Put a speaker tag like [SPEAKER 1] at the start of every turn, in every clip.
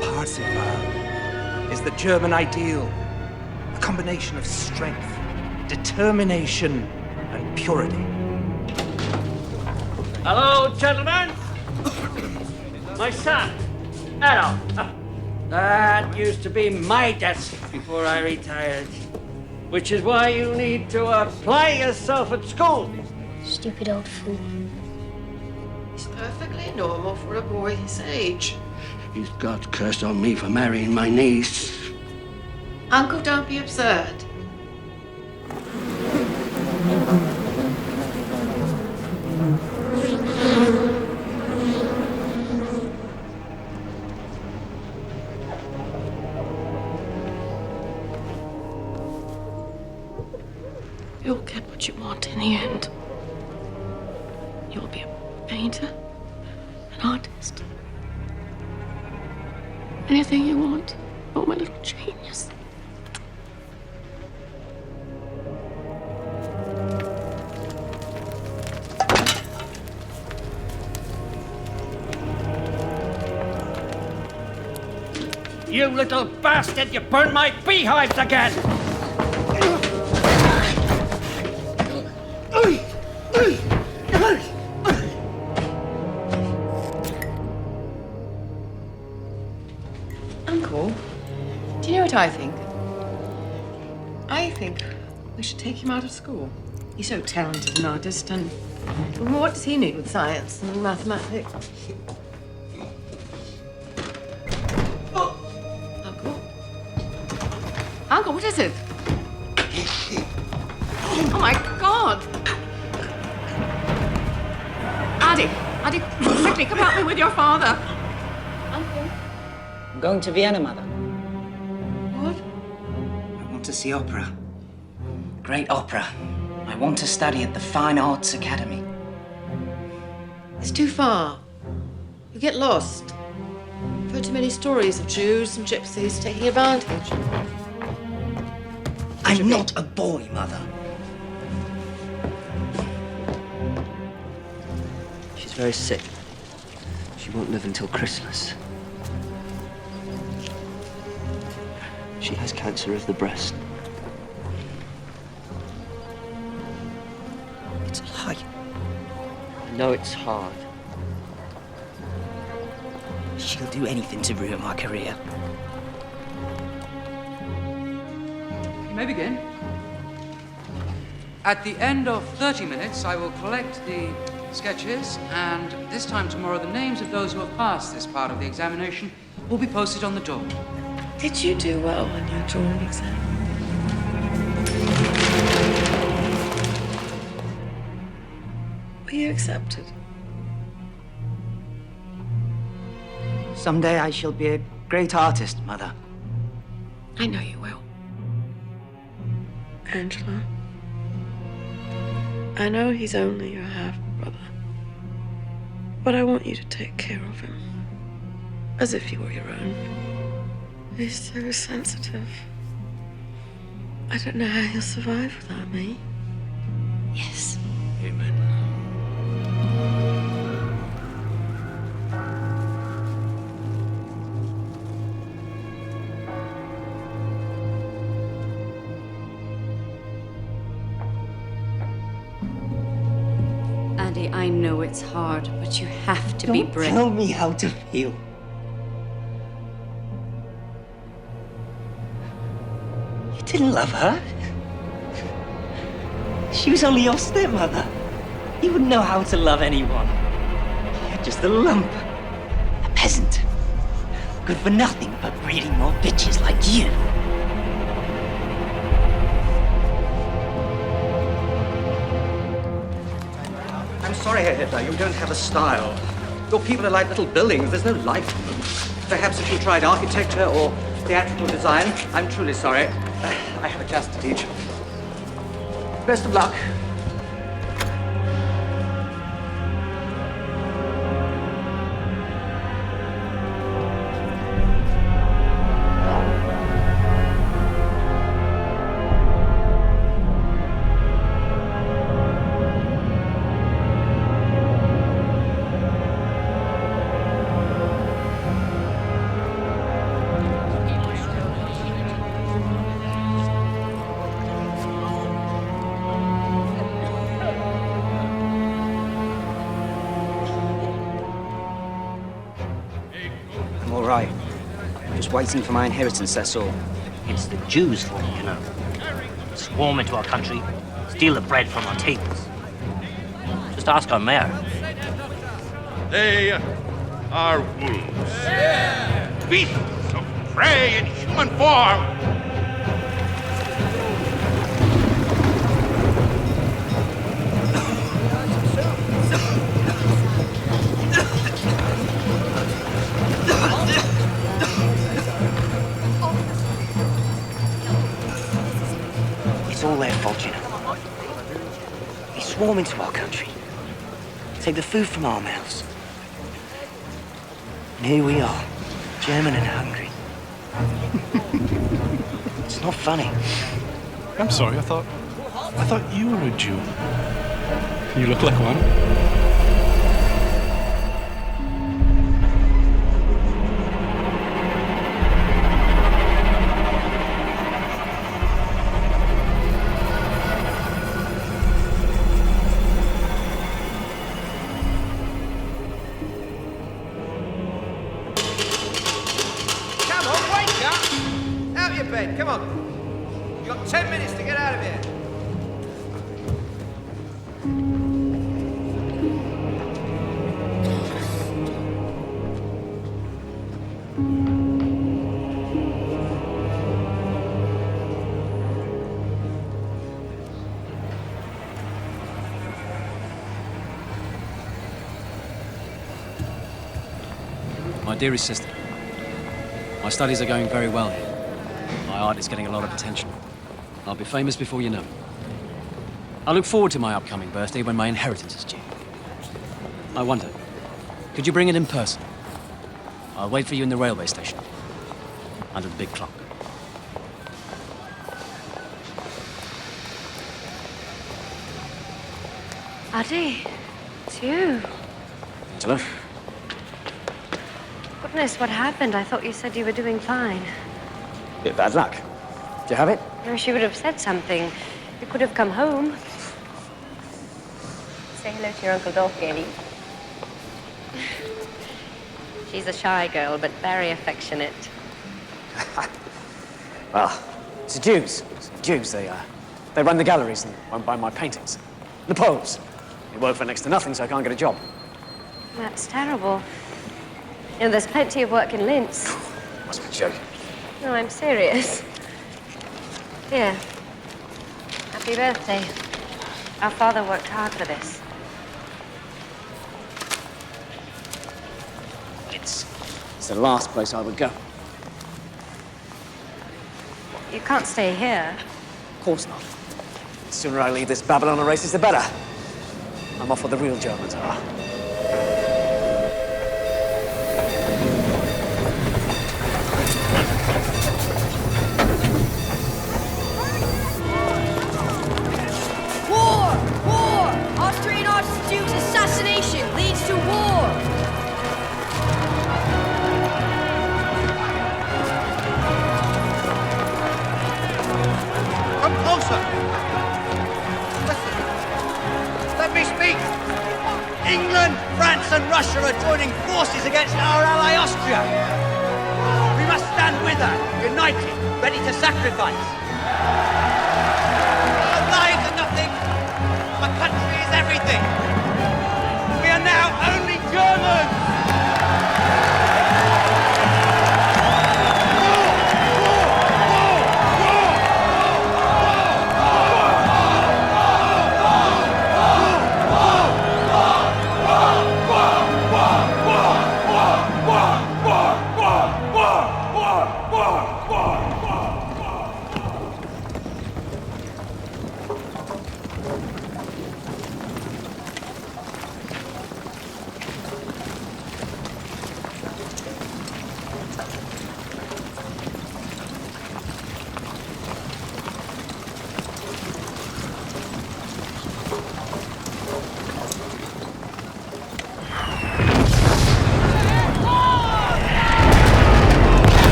[SPEAKER 1] Parsifal is the German ideal, a combination of strength, determination, and purity.
[SPEAKER 2] Hello, gentlemen. My son, Adolf. That used to be my desk before I retired. Which is why you need to apply yourself at school.
[SPEAKER 3] Stupid old fool.
[SPEAKER 4] It's perfectly normal for a boy his age.
[SPEAKER 5] He's got cursed on me for marrying my niece.
[SPEAKER 4] Uncle, don't be absurd. You'll get what you want in the end. You'll be a painter, an artist. Anything you want. Oh, my little genius.
[SPEAKER 2] You little bastard, you burned my beehives again!
[SPEAKER 4] Uncle, do you know what I think? I think we should take him out of school. He's so talented an artist, and what does he need with science and mathematics? Uncle? Uncle, what is it? Oh, my God! Addy, quickly, come help me with your father. Uncle?
[SPEAKER 6] I'm going to Vienna, Mother.
[SPEAKER 4] What?
[SPEAKER 6] I want to see opera. Great opera. I want to study at the Fine Arts Academy.
[SPEAKER 4] It's too far. You get lost. I've heard too many stories of Jews and gypsies taking advantage.
[SPEAKER 6] I'm not a boy, Mother.
[SPEAKER 7] She's very sick. She won't live until Christmas. She has cancer of the breast.
[SPEAKER 6] It's a lie.
[SPEAKER 7] I know it's hard.
[SPEAKER 6] She'll do anything to ruin my career.
[SPEAKER 8] You may begin. At the end of 30 minutes, I will collect the sketches, and this time tomorrow, the names of those who have passed this part of the examination will be posted on the door.
[SPEAKER 4] Did you do well on your drawing exam? Were you accepted?
[SPEAKER 6] Someday I shall be a great artist, Mother.
[SPEAKER 4] I know you will. Angela, I know he's only your half-brother, but I want you to take care of him as if he were your own. He's so sensitive. I don't know how he'll survive without me.
[SPEAKER 6] Yes.
[SPEAKER 5] Amen.
[SPEAKER 9] Andy, I know it's hard, but you have to be brave.
[SPEAKER 6] Tell me how to feel. You didn't love her. She was only your stepmother. You wouldn't know how to love anyone. You're just a lump. A peasant. Good for nothing but breeding more bitches like you.
[SPEAKER 10] I'm sorry, Herr Hitler, you don't have a style. Your people are like little buildings, there's no life in them. Perhaps if you tried architecture or theatrical design, I'm truly sorry. I have a class to teach. Best of luck. I'm all right. Just waiting for my inheritance, that's all.
[SPEAKER 6] It's the Jews for you, you know. Swarm into our country, steal the bread from our tables. Just ask our mayor.
[SPEAKER 11] They are wolves. Beasts of prey in human form.
[SPEAKER 6] It's all their fault, you know. They swarm into our country, take the food from our mouths. And here we are, German and hungry. It's not funny.
[SPEAKER 12] I'm sorry, I thought you were a Jew. You look like one.
[SPEAKER 1] Come on, wake up! Out of your bed, come on. You've got 10 minutes to get out of here.
[SPEAKER 13] My dearest sister, my studies are going very well here. My art is getting a lot of attention. I'll be famous before you know it. I look forward to my upcoming birthday when my inheritance is due. I wonder, could you bring it in person? I'll wait for you in the railway station, under the big clock.
[SPEAKER 3] Addy, it's you.
[SPEAKER 13] Angela?
[SPEAKER 3] Goodness, what happened? I thought you said you were doing fine.
[SPEAKER 13] Bit of bad luck. Do you have it?
[SPEAKER 3] I wish you would have said something. You could have come home. Say hello to your Uncle Dolph, Gally. She's a shy girl, but very affectionate.
[SPEAKER 13] Well, it's the Jews. It's the Jews. They run the galleries and won't buy my paintings. The Poles. They work for next to nothing, so I can't get a job.
[SPEAKER 3] That's terrible. You know, there's plenty of work in Linz.
[SPEAKER 13] Must be joking.
[SPEAKER 3] No, I'm serious. Here. Happy birthday. Our father worked hard for this.
[SPEAKER 13] It's the last place I would go.
[SPEAKER 3] You can't stay here.
[SPEAKER 13] Of course not. The sooner I leave this Babylon of races, the better. I'm off where the real Germans are.
[SPEAKER 14] War! War! Austrian Archduke's assassination leads to war!
[SPEAKER 1] Come closer. Listen. Let me speak. England, France, and Russia are joining forces against our ally Austria. We must stand with her, united, ready to sacrifice. Our lives are nothing. Our country is everything. We are now only Germans.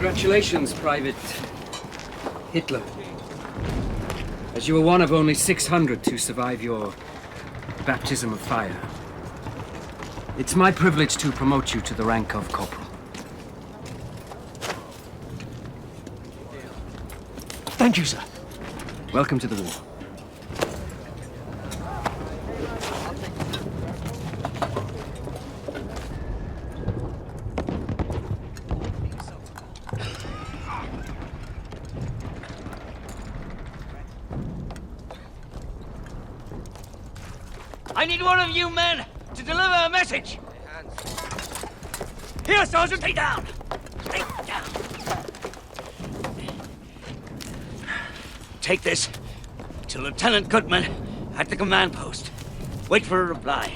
[SPEAKER 15] Congratulations, Private Hitler. As you were one of only 600 to survive your baptism of fire, it's my privilege to promote you to the rank of corporal.
[SPEAKER 16] Thank you, sir.
[SPEAKER 15] Welcome to the war.
[SPEAKER 2] I need one of you men to deliver a message. Here, Sergeant. Stay down. Stay down. Take this to Lieutenant Goodman at the command post. Wait for a reply.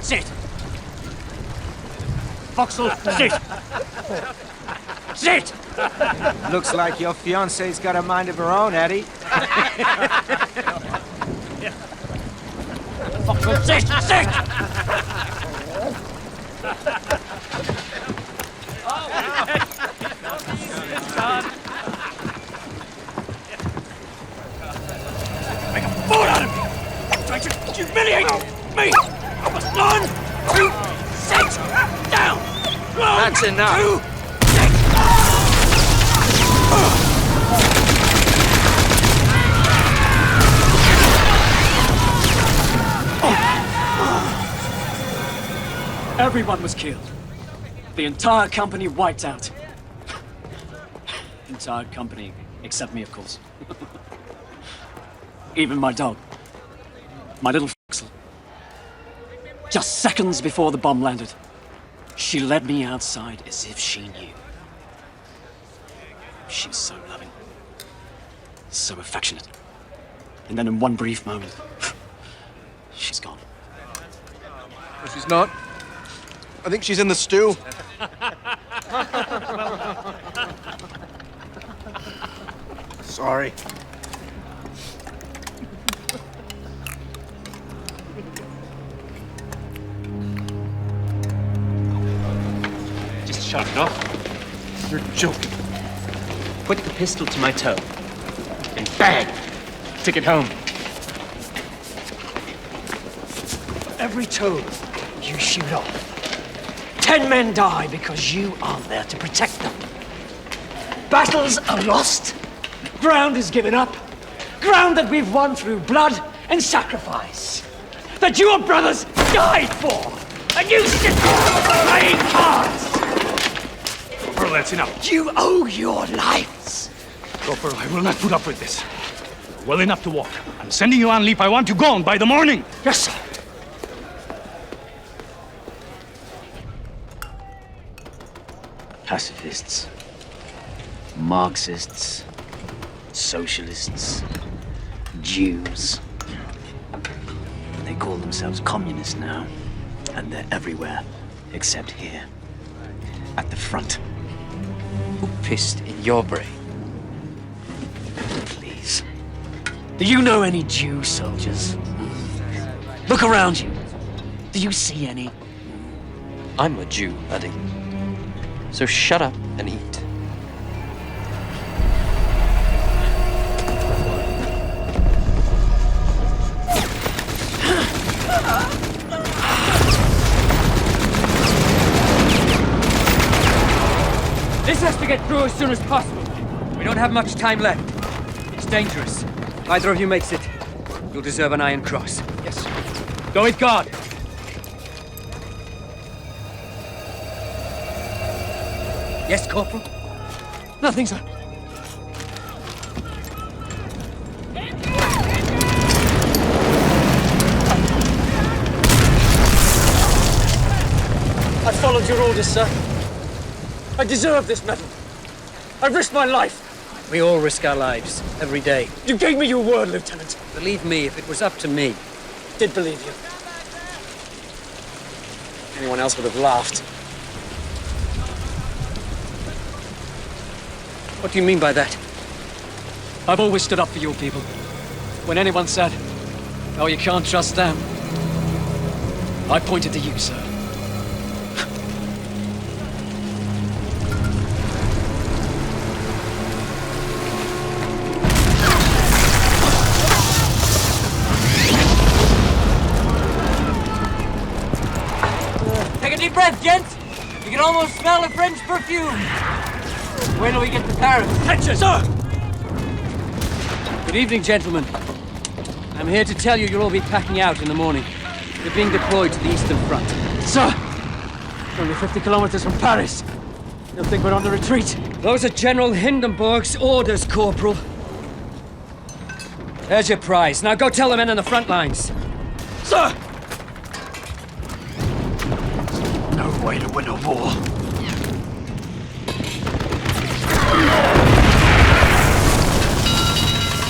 [SPEAKER 2] Sit! Foxhole, sit! Sit!
[SPEAKER 17] Looks like your fiance's got a mind of her own, Eddie.
[SPEAKER 2] Foxhole, sit! Sit! Make a fool out of me! Trying to humiliate me! I was learn to sit down!
[SPEAKER 17] That's enough.
[SPEAKER 13] Everyone was killed. The entire company wiped out. Entire company, except me, of course. Even my dog. My little Foxel. Just seconds before the bomb landed, she led me outside as if she knew. She's so loving. So affectionate. And then in one brief moment, she's gone.
[SPEAKER 12] No, she's not. I think she's in the stew. Sorry.
[SPEAKER 17] Just shut it off.
[SPEAKER 12] You're joking.
[SPEAKER 17] Put the pistol to my toe. And bang! Take it home.
[SPEAKER 16] Every toe you shoot off, 10 men die because you aren't there to protect them. Battles are lost. Ground is given up. Ground that we've won through blood and sacrifice. That your brothers died for. And you sit playing cards.
[SPEAKER 12] Corporal, that's enough.
[SPEAKER 16] You owe your lives.
[SPEAKER 12] Corporal, I will not put up with this. Well enough to walk. I'm sending you on leave. I want you gone by the morning.
[SPEAKER 16] Yes, sir.
[SPEAKER 7] Pacifists, Marxists, socialists, Jews. They call themselves communists now, and they're everywhere, except here, at the front.
[SPEAKER 6] Who pissed in your brain?
[SPEAKER 7] Please. Do you know any Jew soldiers? Look around you. Do you see any?
[SPEAKER 6] I'm a Jew, Eddie. So shut up and eat.
[SPEAKER 15] This has to get through as soon as possible. We don't have much time left. It's dangerous. If either of you makes it, you'll deserve an Iron Cross.
[SPEAKER 12] Yes.
[SPEAKER 15] Go with God. Yes, Corporal?
[SPEAKER 16] Nothing, sir. I followed your orders, sir. I deserve this medal. I've risked my life.
[SPEAKER 15] We all risk our lives every day.
[SPEAKER 16] You gave me your word, Lieutenant.
[SPEAKER 15] Believe me, if it was up to me.
[SPEAKER 16] Did believe you. Anyone else would have laughed.
[SPEAKER 15] What do you mean by that?
[SPEAKER 13] I've always stood up for your people. When anyone said, "Oh, you can't trust them," I pointed to you, sir.
[SPEAKER 6] Take a deep breath, gents. You can almost smell the French perfume. Wait till we get to Paris.
[SPEAKER 16] Attention, sir!
[SPEAKER 15] Good evening, gentlemen. I'm here to tell you you'll all be packing out in the morning. You're being deployed to the Eastern Front.
[SPEAKER 16] Sir! Only 50 kilometers from Paris. You'll think we're on the retreat.
[SPEAKER 15] Those are General Hindenburg's orders, Corporal. There's your prize. Now go tell the men on the front lines.
[SPEAKER 16] Sir! No way to win a war.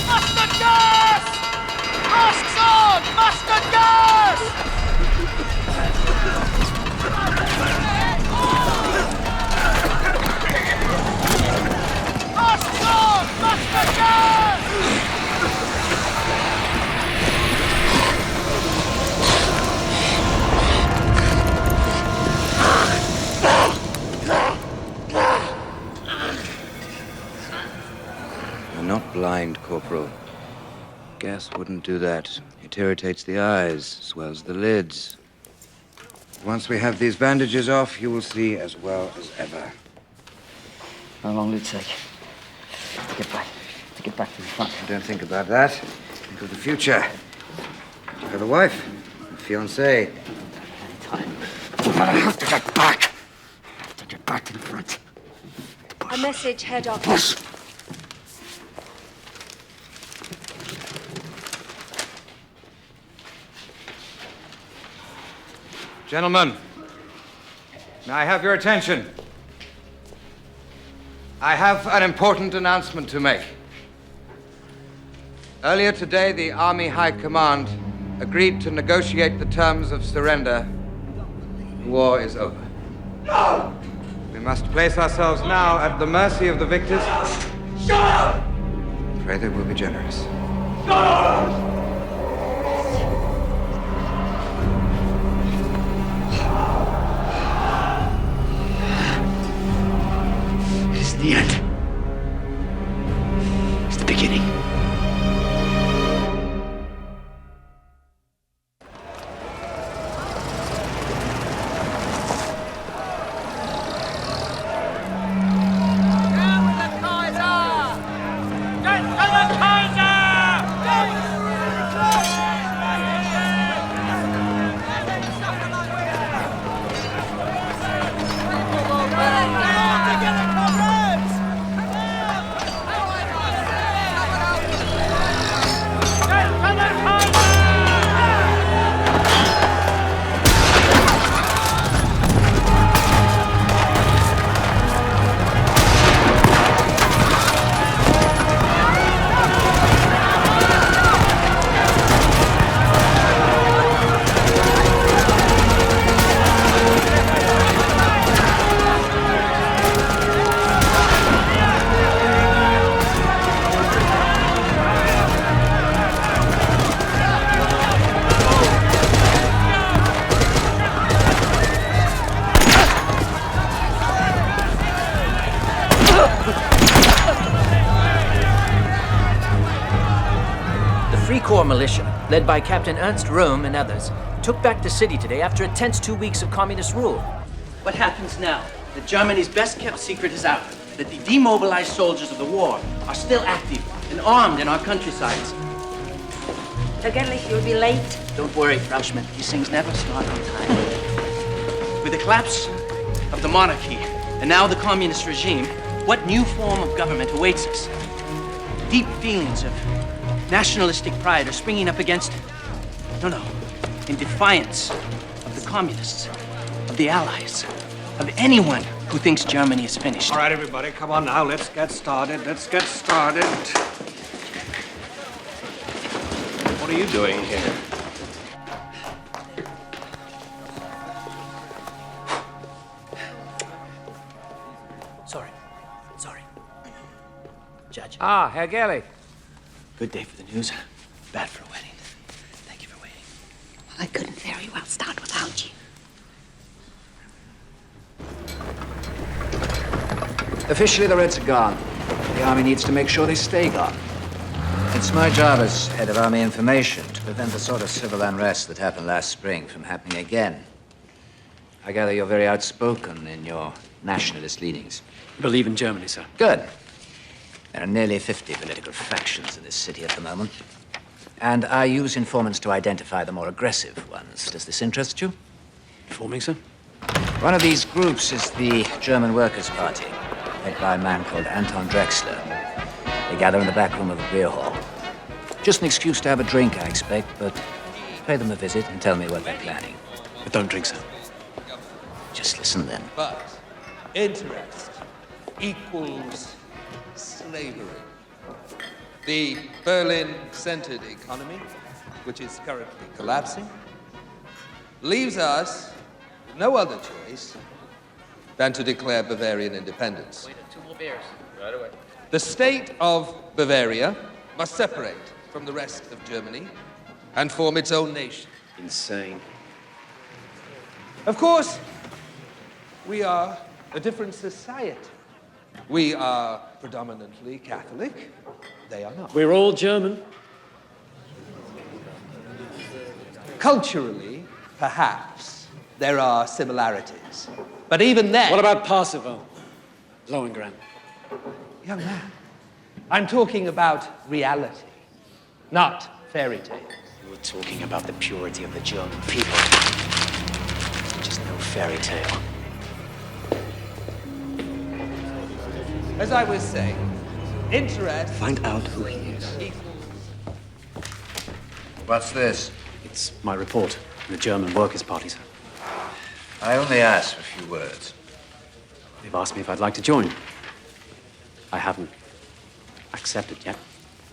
[SPEAKER 1] Mustard gas! Masks on! Mustard gas! Masks on! Mustard gas!
[SPEAKER 18] You're not blind, Corporal. Gas wouldn't do that. It irritates the eyes, swells the lids. Once we have these bandages off, you will see as well as ever.
[SPEAKER 6] How long will it take to get back to the front?
[SPEAKER 18] Don't think about that. Think of the future. You have a wife, a fiancé.
[SPEAKER 6] I have to get back. I have to get back to the front.
[SPEAKER 3] A message, Herr Doctor.
[SPEAKER 18] Gentlemen, may I have your attention? I have an important announcement to make. Earlier today, the Army High Command agreed to negotiate the terms of surrender. The war is over. No! We must place ourselves now at the mercy of the victors. Shut up! Pray they will be generous.
[SPEAKER 1] Shut up!
[SPEAKER 5] It's the end. It's the beginning.
[SPEAKER 6] Corps militia, led by Captain Ernst Röhm and others, took back the city today after a tense 2 weeks of communist rule.
[SPEAKER 19] What happens now? That Germany's best-kept secret is out. That the demobilized soldiers of the war are still active and armed in our countrysides.
[SPEAKER 3] Vergeblich, you'll be late.
[SPEAKER 19] Don't worry, Frauschmann. These things never start on time. With the collapse of the monarchy and now the communist regime, what new form of government awaits us? Deep feelings of nationalistic pride are springing up against, in defiance of the communists, of the Allies, of anyone who thinks Germany is finished.
[SPEAKER 10] All right, everybody, come on now. Let's get started. Let's get started.
[SPEAKER 17] What are you doing here?
[SPEAKER 19] Sorry. Judge.
[SPEAKER 15] Ah, Herr Gerlich.
[SPEAKER 19] Good day for the news, bad for a wedding. Thank you for waiting.
[SPEAKER 20] I couldn't very well start without you.
[SPEAKER 21] Officially, the Reds are gone. The army needs to make sure they stay gone. It's my job as head of army information to prevent the sort of civil unrest that happened last spring from happening again. I gather you're very outspoken in your nationalist leanings.
[SPEAKER 13] Believe in Germany, sir.
[SPEAKER 21] Good. There are nearly 50 political factions in this city at the moment. And I use informants to identify the more aggressive ones. Does this interest you?
[SPEAKER 13] Informing, sir?
[SPEAKER 21] One of these groups is the German Workers' Party, led by a man called Anton Drexler. They gather in the back room of a beer hall. Just an excuse to have a drink, I expect, but pay them a visit and tell me what they're planning.
[SPEAKER 13] But don't drink, sir.
[SPEAKER 21] Just listen then.
[SPEAKER 22] But interest equals slavery. The Berlin-centered economy, which is currently collapsing, leaves us with no other choice than to declare Bavarian independence.
[SPEAKER 19] Wait, 2 more beers. Right away.
[SPEAKER 22] The state of Bavaria must separate from the rest of Germany and form its own nation.
[SPEAKER 17] Insane.
[SPEAKER 22] Of course, we are a different society. We are predominantly Catholic. They are not.
[SPEAKER 13] We're all German.
[SPEAKER 22] Culturally, perhaps, there are similarities. But even then...
[SPEAKER 13] What about Parsifal? Lohengrin?
[SPEAKER 22] Young man, I'm talking about reality, not fairy tales.
[SPEAKER 17] You're talking about the purity of the German people. Just no fairy tale.
[SPEAKER 22] As I was saying, interest...
[SPEAKER 17] Find out who he is.
[SPEAKER 21] What's this?
[SPEAKER 13] It's my report from the German Workers' Party, sir.
[SPEAKER 21] I only asked for a few words.
[SPEAKER 13] They've asked me if I'd like to join. I haven't accepted yet.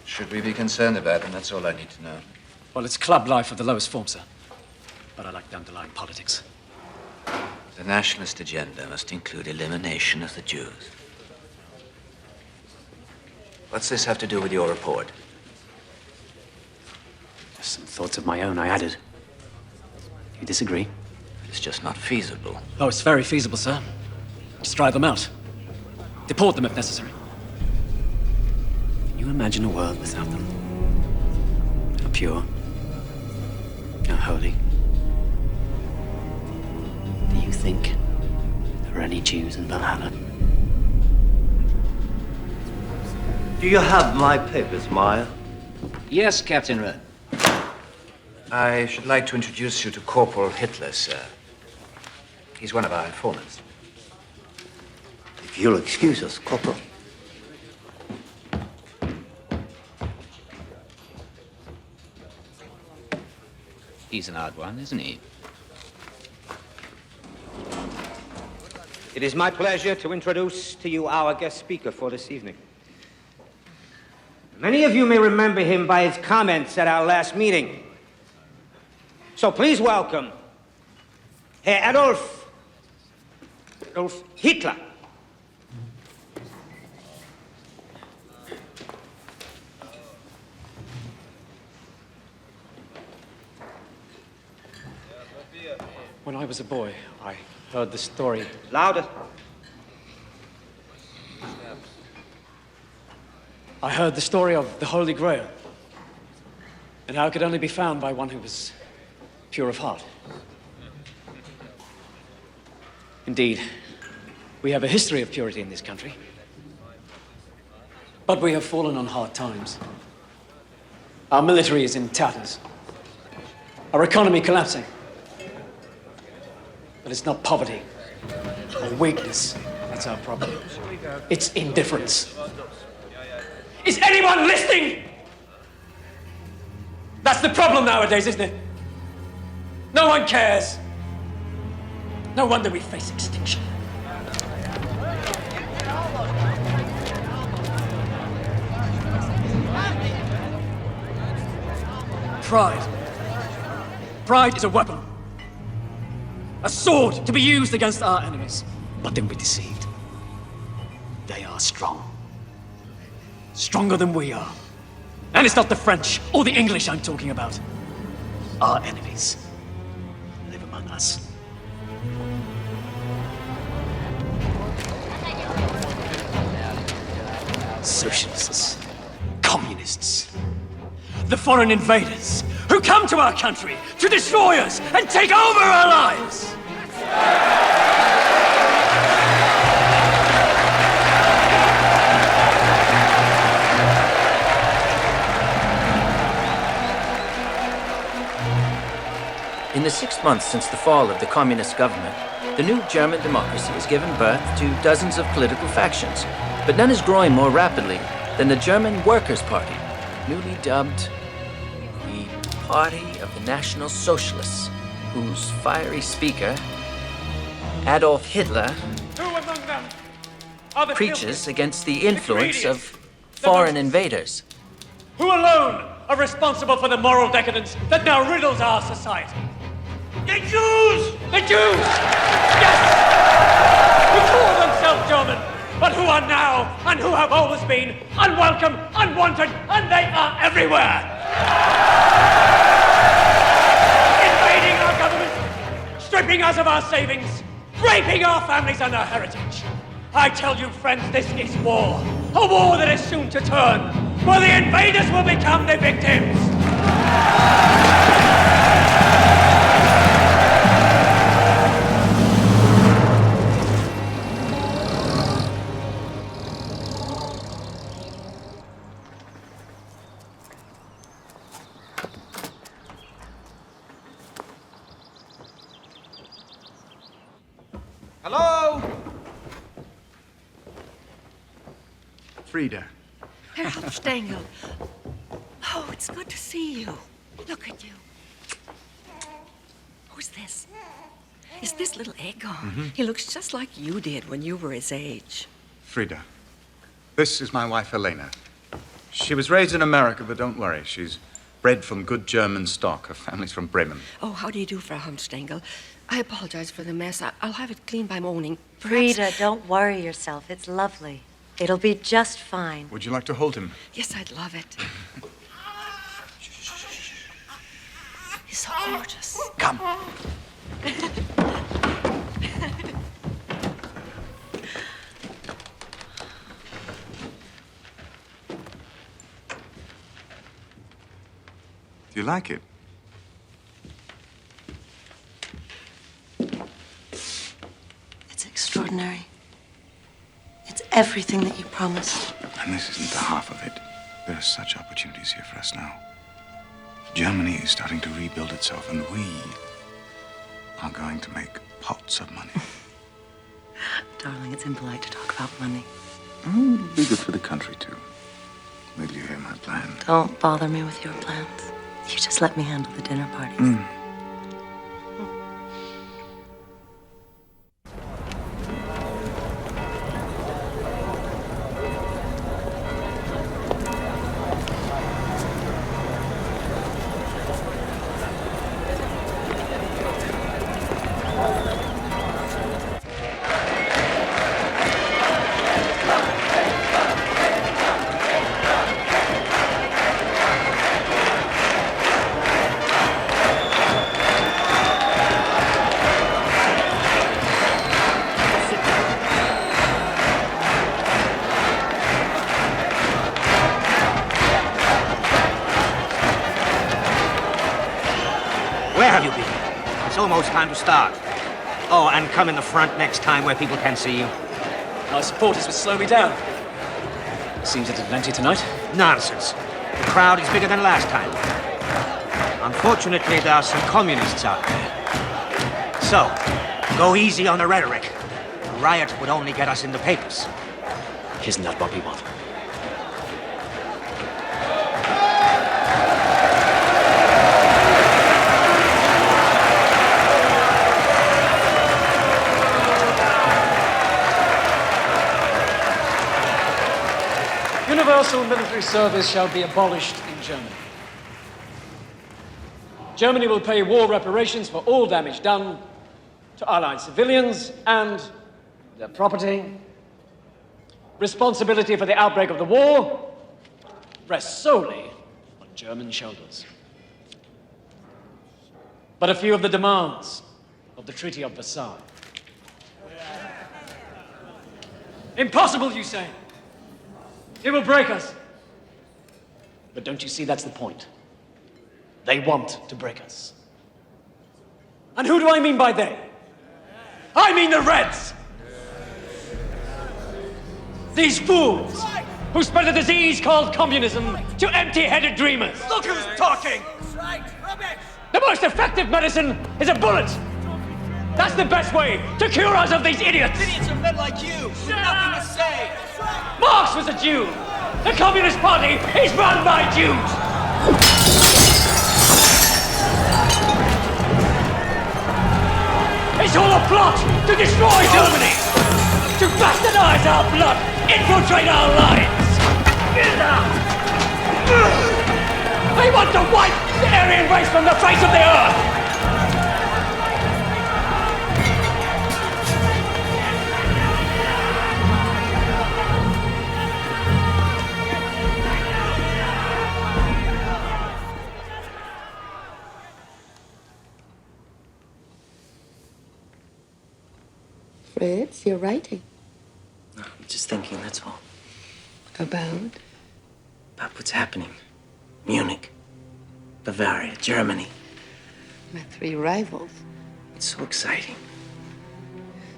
[SPEAKER 21] Should we be concerned about them? That's all I need to know.
[SPEAKER 13] Well, it's club life of the lowest form, sir. But I like the underlying politics.
[SPEAKER 21] The nationalist agenda must include elimination of the Jews. What's this have to do with your report?
[SPEAKER 13] Just some thoughts of my own I added. You disagree?
[SPEAKER 21] It's just not feasible.
[SPEAKER 13] Oh, it's very feasible, sir. Just drive them out. Deport them if necessary. Can you imagine a world without them? How pure, how holy. Do you think there are any Jews in Valhalla?
[SPEAKER 10] Do you have my papers, Meyer?
[SPEAKER 21] Yes, Captain Rudd. I should like to introduce you to Corporal Hitler, sir. He's one of our informants.
[SPEAKER 10] If you'll excuse us, Corporal.
[SPEAKER 21] He's an odd one, isn't he?
[SPEAKER 10] It is my pleasure to introduce to you our guest speaker for this evening. Many of you may remember him by his comments at our last meeting. So please welcome Herr Adolf Hitler.
[SPEAKER 13] When I was a boy, I heard the story.
[SPEAKER 10] Louder.
[SPEAKER 13] I heard the story of the Holy Grail, and how it could only be found by one who was pure of heart. Indeed, we have a history of purity in this country, but we have fallen on hard times. Our military is in tatters, our economy collapsing. But it's not poverty or weakness that's our problem. It's indifference. Is anyone listening? That's the problem nowadays, isn't it? No one cares. No wonder we face extinction. pride. Pride is a weapon. A sword to be used against our enemies. But don't be deceived. They are strong. Stronger than we are. And it's not the French or the English I'm talking about. Our enemies live among us. Socialists, communists, the foreign invaders who come to our country to destroy us and take over our lives.
[SPEAKER 4] In the 6 months since the fall of the communist government, the new German democracy has given birth to dozens of political factions, but none is growing more rapidly than the German Workers' Party, newly dubbed the Party of the National Socialists, whose fiery speaker, Adolf Hitler, preaches against the influence of foreign invaders.
[SPEAKER 13] Who alone are responsible for the moral decadence that now riddles our society? The Jews! The Jews! Yes! Who call themselves German, but who are now, and who have always been, unwelcome, unwanted, and they are everywhere! Invading our government, stripping us of our savings, raping our families and our heritage. I tell you, friends, this is war. A war that is soon to turn, where the invaders will become the victims.
[SPEAKER 8] Hello? Frida.
[SPEAKER 20] Herr Stengel. Oh, it's good to see you. Look at you. Who's this? Is this little Egon? He looks just like you did when you were his age.
[SPEAKER 8] Frida. This is my wife, Helena. She was raised in America, but don't worry. She's bred from good German stock. Her family's from Bremen.
[SPEAKER 20] Oh, how do you do, Frau Stengel? I apologize for the mess. I'll have it cleaned by morning.
[SPEAKER 3] Frida, don't worry yourself. It's lovely. It'll be just fine.
[SPEAKER 8] Would you like to hold him?
[SPEAKER 20] Yes, I'd love it. He's so gorgeous.
[SPEAKER 8] Come. Do you like it?
[SPEAKER 20] It's extraordinary. It's everything that you promised.
[SPEAKER 8] And this isn't the half of it. There are such opportunities here for us now. Germany is starting to rebuild itself, and we are going to make pots of money.
[SPEAKER 20] Darling, it's impolite to talk about money.
[SPEAKER 8] Oh, it'll be good for the country, too. Wait till you hear my plan.
[SPEAKER 20] Don't bother me with your plans. You just let me handle the dinner parties.
[SPEAKER 10] Where have you been? It's almost time to start. Oh, and come in the front next time where people can see you.
[SPEAKER 13] My supporters would slow me down. Seems a bit plenty tonight.
[SPEAKER 10] Nonsense. The crowd is bigger than last time. Unfortunately, there are some communists out there. So, go easy on the rhetoric. A riot would only get us in the papers.
[SPEAKER 13] Isn't that what we want?
[SPEAKER 7] Universal military service shall be abolished in Germany.
[SPEAKER 16] Germany will pay war reparations for all damage done to Allied civilians and their property. Responsibility for the outbreak of the war rests solely on German shoulders. But a few of the demands of the Treaty of Versailles. Impossible, you say? It will break us. But don't you see that's the point? They want to break us. And who do I mean by they? I mean the Reds! These fools who spread a disease called communism to empty-headed dreamers.
[SPEAKER 1] Look who's talking!
[SPEAKER 16] The most effective medicine is a bullet! That's the best way to cure us of these idiots!
[SPEAKER 1] Idiots are men like you, with nothing to say!
[SPEAKER 16] Marx was a Jew! The Communist Party is run by Jews! It's all a plot to destroy Germany! To bastardize our blood! Infiltrate our lives! They want to wipe the Aryan race from the face of the earth!
[SPEAKER 20] Fritz, you're writing.
[SPEAKER 19] No, I'm just thinking, that's all.
[SPEAKER 20] About?
[SPEAKER 19] About what's happening. Munich, Bavaria, Germany.
[SPEAKER 20] My 3 rivals.
[SPEAKER 19] It's so exciting.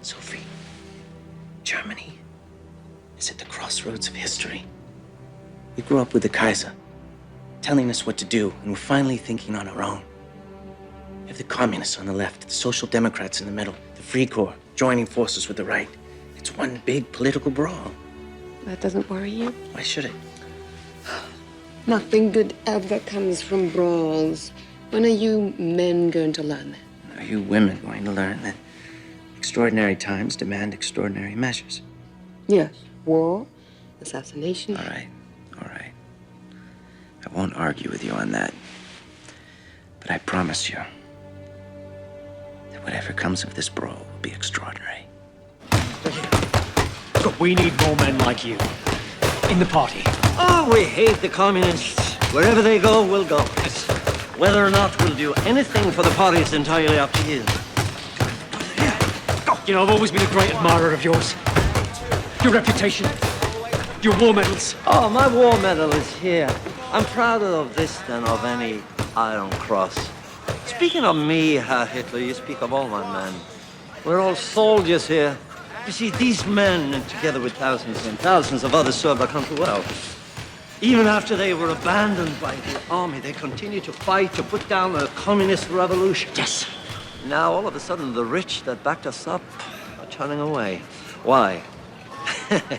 [SPEAKER 19] Sophie, Germany is at the crossroads of history. We grew up with the Kaiser, telling us what to do, and we're finally thinking on our own. We have the communists on the left, the social democrats in the middle, the Free Corps joining forces with the right. It's one big political brawl.
[SPEAKER 20] That doesn't worry you?
[SPEAKER 19] Why should it?
[SPEAKER 20] Nothing good ever comes from brawls. When are you men going to learn that?
[SPEAKER 19] Are you women going to learn that extraordinary times demand extraordinary measures?
[SPEAKER 20] Yes. War, assassination.
[SPEAKER 19] All right, all right. I won't argue with you on that. But I promise you that whatever comes of this brawl will be extraordinary.
[SPEAKER 16] Look, we need more men like you in the party.
[SPEAKER 2] Oh, we hate the communists. Wherever they go, we'll go. Whether or not we'll do anything for the party is entirely up to you.
[SPEAKER 16] You know, I've always been a great admirer of yours. Your reputation, your war medals.
[SPEAKER 2] Oh, my war medal is here. I'm prouder of this than of any Iron Cross. Speaking of me, Herr Hitler, you speak of all my men. We're all soldiers here. You see, these men, and together with thousands and thousands of others, served our country well. Even after they were abandoned by the army, they continued to fight to put down a communist revolution.
[SPEAKER 16] Yes.
[SPEAKER 2] Now, all of a sudden, the rich that backed us up are turning away. Why? I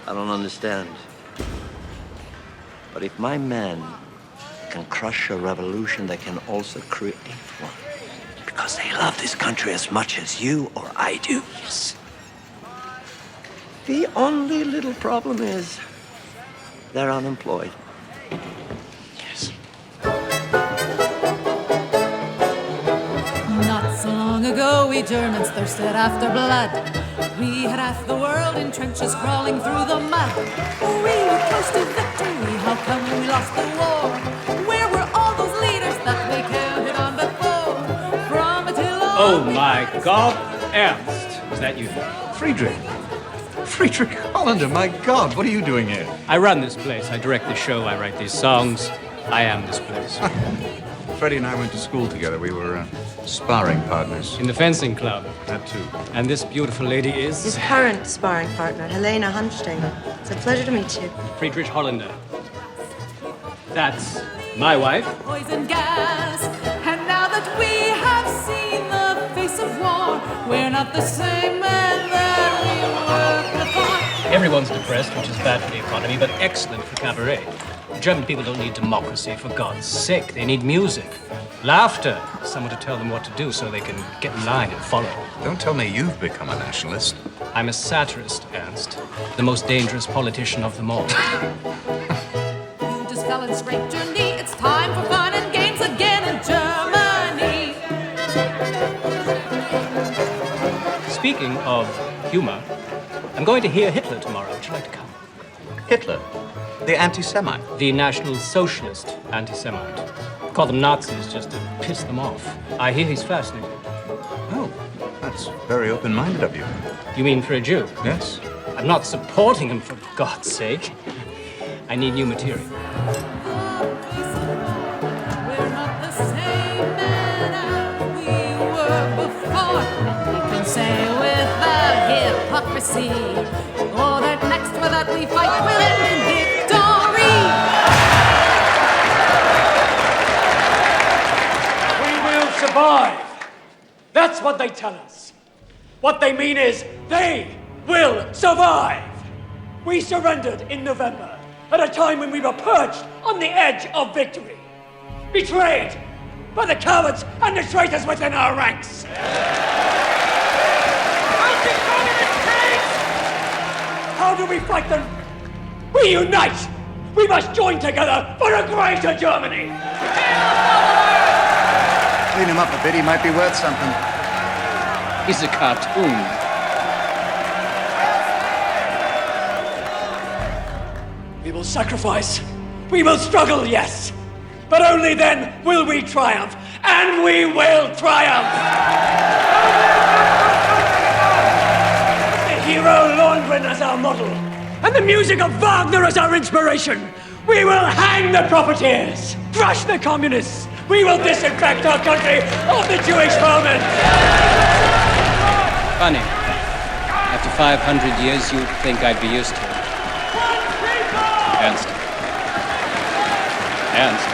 [SPEAKER 2] don't understand. But if my men can crush a revolution, they can also create one. Because they love this country as much as you or I do.
[SPEAKER 16] Yes.
[SPEAKER 2] The only little problem is they're unemployed.
[SPEAKER 16] Yes.
[SPEAKER 9] Not so long ago, we Germans thirsted after blood. We had half the world in trenches crawling through the mud. We were close to victory. How come we lost the war? Where were all those leaders that we counted on before? From Attila.
[SPEAKER 11] Oh my God, Ernst, is that you?
[SPEAKER 12] Friedrich. Friedrich Hollander, my God, what are you doing here?
[SPEAKER 11] I run this place. I direct the show. I write these songs. I am this place.
[SPEAKER 8] Freddie and I went to school together. We were sparring partners.
[SPEAKER 11] In the fencing club.
[SPEAKER 8] That too.
[SPEAKER 11] And this beautiful lady is?
[SPEAKER 20] His current sparring partner, Helena Hanstein. It's a pleasure to meet you.
[SPEAKER 11] Friedrich Hollander. That's my wife.
[SPEAKER 9] Poison gas. And now that we have seen the face of war, we're not the same men that we were before.
[SPEAKER 11] Everyone's depressed, which is bad for the economy, but excellent for cabaret. German people don't need democracy, for God's sake. They need music, laughter, someone to tell them what to do so they can get in line and follow.
[SPEAKER 8] Don't tell me you've become a nationalist.
[SPEAKER 11] I'm a satirist, Ernst. The most dangerous politician of them all.
[SPEAKER 9] You just fell and scraped your knee. It's time for fun and games again in Germany.
[SPEAKER 11] speaking of humor, I'm going to hear Hitler tomorrow. Would you like to come?
[SPEAKER 8] Hitler? The anti-Semite?
[SPEAKER 11] The National Socialist anti-Semite. Call them Nazis just to piss them off. I hear he's fascinating.
[SPEAKER 8] Oh, that's very open-minded of you.
[SPEAKER 11] You mean for a Jew?
[SPEAKER 8] Yes.
[SPEAKER 11] I'm not supporting him, for God's sake. I need new material.
[SPEAKER 9] We're not the same men as we were before. You can say without hypocrisy, or that next without we fight will end in victory.
[SPEAKER 16] We will survive. That's what they tell us. What they mean is they will survive. We surrendered in November at a time when we were perched on the edge of victory. Betrayed by the cowards and the traitors within our ranks. How do we fight them? We unite. We must join together for a greater Germany.
[SPEAKER 21] Clean him up a bit, he might be worth something.
[SPEAKER 13] He's a cartoon.
[SPEAKER 16] We will sacrifice. We will struggle, yes. But only then will we triumph. And we will triumph. The hero Lohengrin as our model. And the music of Wagner as our inspiration. We will hang the profiteers. Crush the communists. We will disinfect our country of the Jewish vermin.
[SPEAKER 13] Funny. After 500 years, you'd think I'd be used to it. Ernst. Ernst.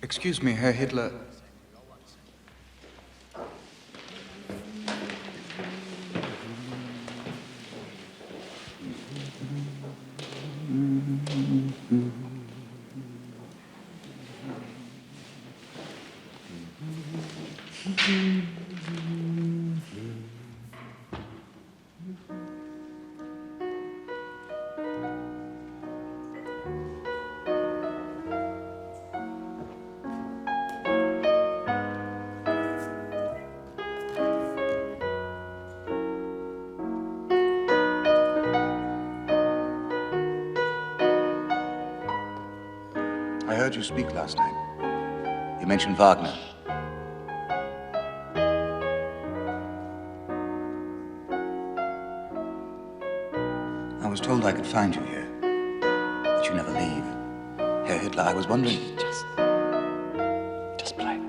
[SPEAKER 8] Excuse me, Herr Hitler. I heard you speak last night. You mentioned Wagner. I was told I could find you here, that you never leave. Herr Hitler, I was wondering... Just play.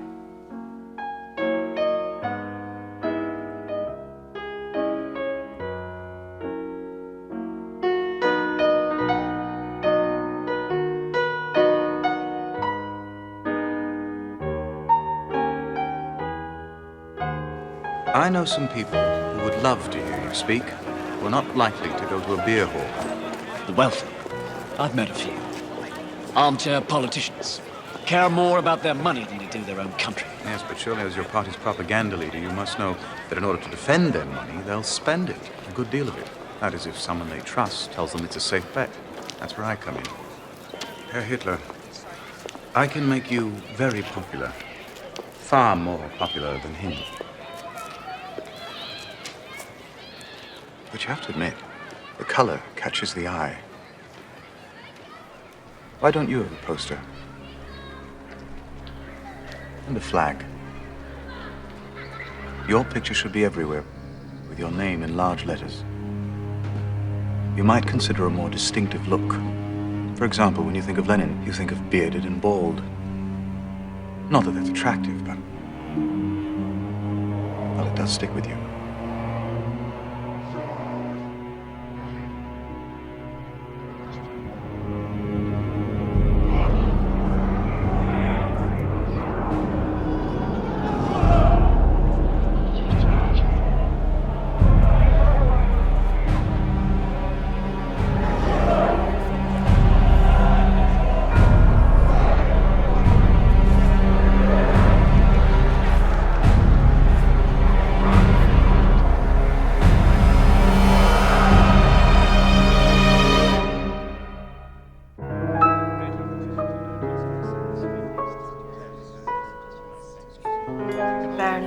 [SPEAKER 8] I know some people who would love to hear you speak, who are not likely to go to a beer hall.
[SPEAKER 13] The wealthy. I've met a few. Armchair politicians. Care more about their money than they do their own country.
[SPEAKER 8] Yes, but surely as your party's propaganda leader, you must know that in order to defend their money, they'll spend it, a good deal of it. That is, if someone they trust tells them it's a safe bet. That's where I come in. Herr Hitler, I can make you very popular. Far more popular than him. But you have to admit, the color catches the eye. Why don't you have a poster? And a flag. Your picture should be everywhere, with your name in large letters. You might consider a more distinctive look. For example, when you think of Lenin, you think of bearded and bald. Not that that's attractive, but... well, it does stick with you.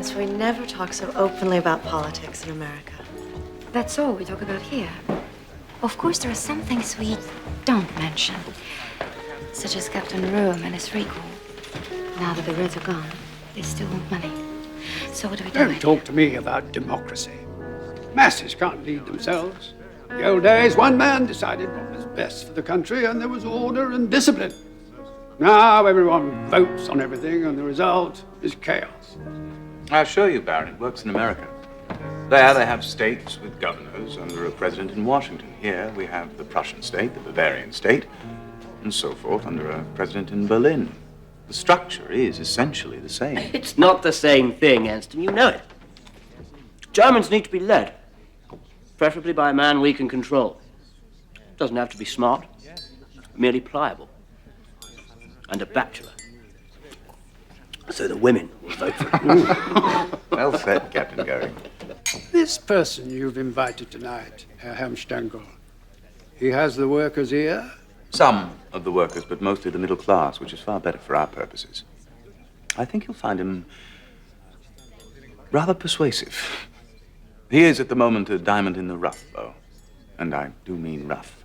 [SPEAKER 14] Ernst, we never talk so openly about politics in America.
[SPEAKER 3] That's all we talk about here. Of course, there are some things we don't mention, such as Captain Rome and his recall. Now that the Reds are gone, they still want money. So what do we do?
[SPEAKER 18] Don't talk to me about democracy. Masses can't lead themselves. In the old days, one man decided what was best for the country, and there was order and discipline. Now everyone votes on everything, and the result is chaos.
[SPEAKER 8] I assure you, Baron, it works in America. There they have states with governors under a president in Washington. Here we have the Prussian state, the Bavarian state, and so forth under a president in Berlin. The structure is essentially the same.
[SPEAKER 19] It's not the same thing, Ernst, and you know it. Germans need to be led, preferably by a man we can control. Doesn't have to be smart, merely pliable. And a bachelor. So the women will vote for him.
[SPEAKER 8] Well said, Captain Goering.
[SPEAKER 18] This person you've invited tonight, Herr Helmstengel, he has the workers' ear?
[SPEAKER 8] Some of the workers, but mostly the middle class, which is far better for our purposes. I think you'll find him rather persuasive. He is at the moment a diamond in the rough, though. And I do mean rough.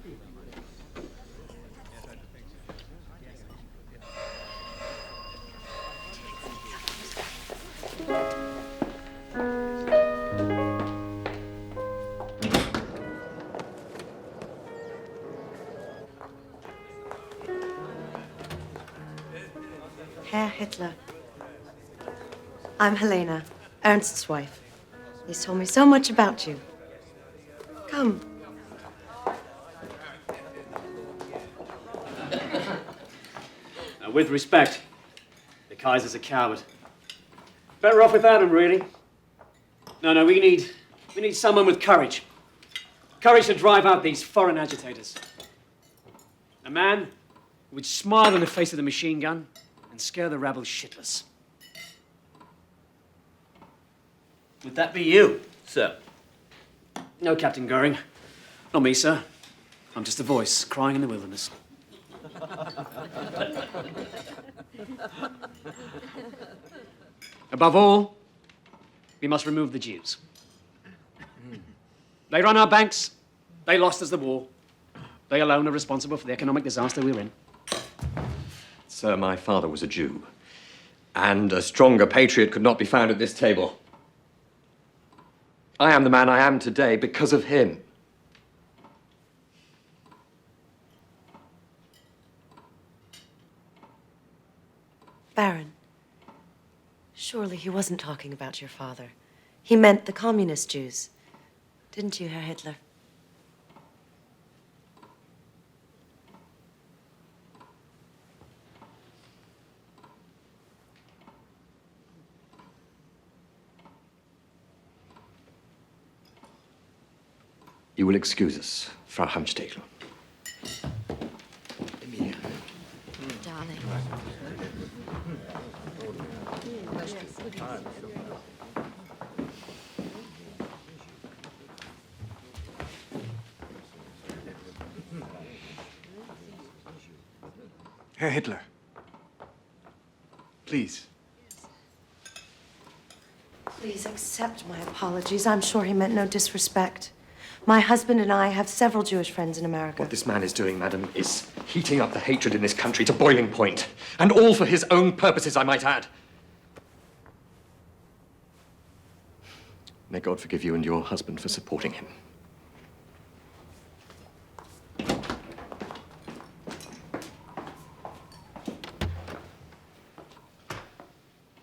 [SPEAKER 14] Herr Hitler. I'm Helena, Ernst's wife. He's told me so much about you. Come.
[SPEAKER 13] Now, with respect, the Kaiser's a coward. Better off without him, really. No, we need someone with courage. Courage to drive out these foreign agitators. A man who would smile in the face of the machine gun and scare the rabble shitless.
[SPEAKER 19] Would that be you, sir?
[SPEAKER 13] No, Captain Goering. Not me, sir. I'm just a voice crying in the wilderness. Above all, we must remove the Jews. They run our banks. They lost us the war. They alone are responsible for the economic disaster we're in.
[SPEAKER 23] Sir, my father was a Jew, and a stronger patriot could not be found at this table. I am the man I am today because of him.
[SPEAKER 14] Baron, surely he wasn't talking about your father. He meant the communist Jews. Didn't you, Herr Hitler?
[SPEAKER 23] You will excuse us, Frau Helmstengel.
[SPEAKER 3] Darling.
[SPEAKER 8] Herr Hitler. Please.
[SPEAKER 14] Please accept my apologies. I'm sure he meant no disrespect. My husband and I have several Jewish friends in America.
[SPEAKER 23] What this man is doing, madam, is heating up the hatred in this country to boiling point. And all for his own purposes, I might add. May God forgive you and your husband for supporting him.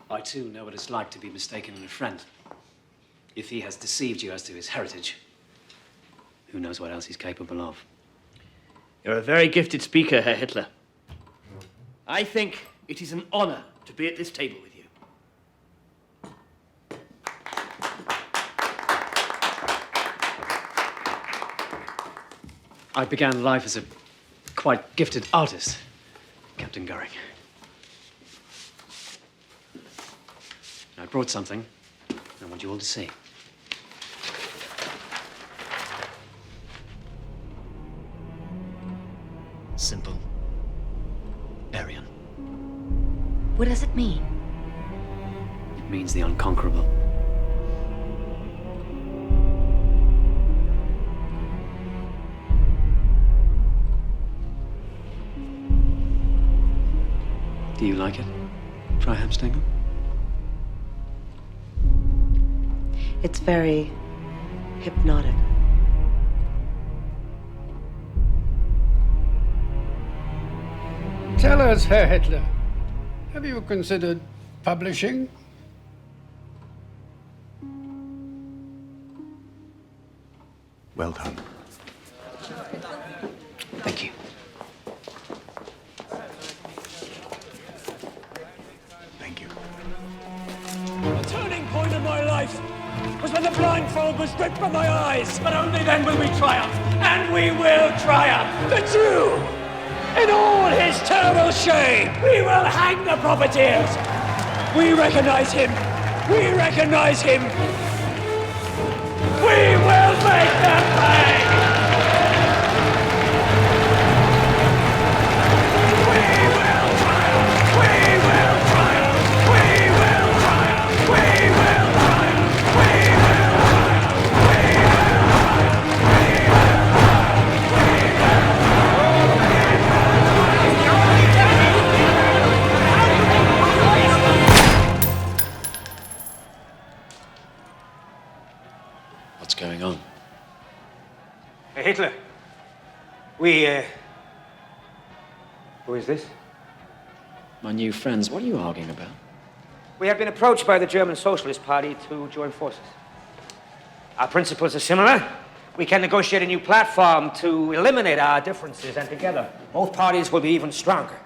[SPEAKER 13] I, too, know what it's like to be mistaken in a friend. If he has deceived you as to his heritage, who knows what else he's capable of?
[SPEAKER 19] You're a very gifted speaker, Herr Hitler. I think it is an honor to be at this table with you.
[SPEAKER 13] I began life as a quite gifted artist, Captain Goering. I brought something I want you all to see. Simple. Aryan.
[SPEAKER 3] What does it mean?
[SPEAKER 13] means the unconquerable. Do you like it, Freiheim-Stengel?
[SPEAKER 14] It's very hypnotic.
[SPEAKER 18] Tell us, Herr Hitler, have you considered publishing?
[SPEAKER 8] Well done.
[SPEAKER 13] Thank you.
[SPEAKER 8] Thank you.
[SPEAKER 16] The turning point of my life was when the blindfold was ripped from my eyes. But only then will we triumph, and we will triumph. The Jew, in all his terrible shame, we will hang the profiteers. We recognize him. We recognize him. We will make them pay.
[SPEAKER 13] What's going on?
[SPEAKER 10] Hey, Hitler. Who is this?
[SPEAKER 13] My new friends, what are you arguing about?
[SPEAKER 10] We have been approached by the German Socialist Party to join forces. Our principles are similar. We can negotiate a new platform to eliminate our differences, and together, both parties will be even stronger.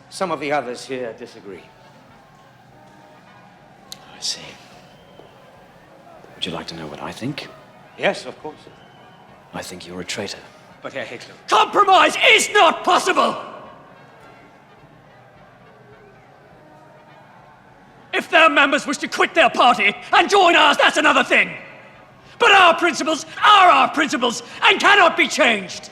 [SPEAKER 10] Some of the others here disagree.
[SPEAKER 13] I see. Would you like to know what I think?
[SPEAKER 10] Yes, of course.
[SPEAKER 13] I think you're a traitor.
[SPEAKER 10] But Herr Hitler...
[SPEAKER 16] Compromise is not possible! If their members wish to quit their party and join ours, that's another thing. But our principles are our principles and cannot be changed.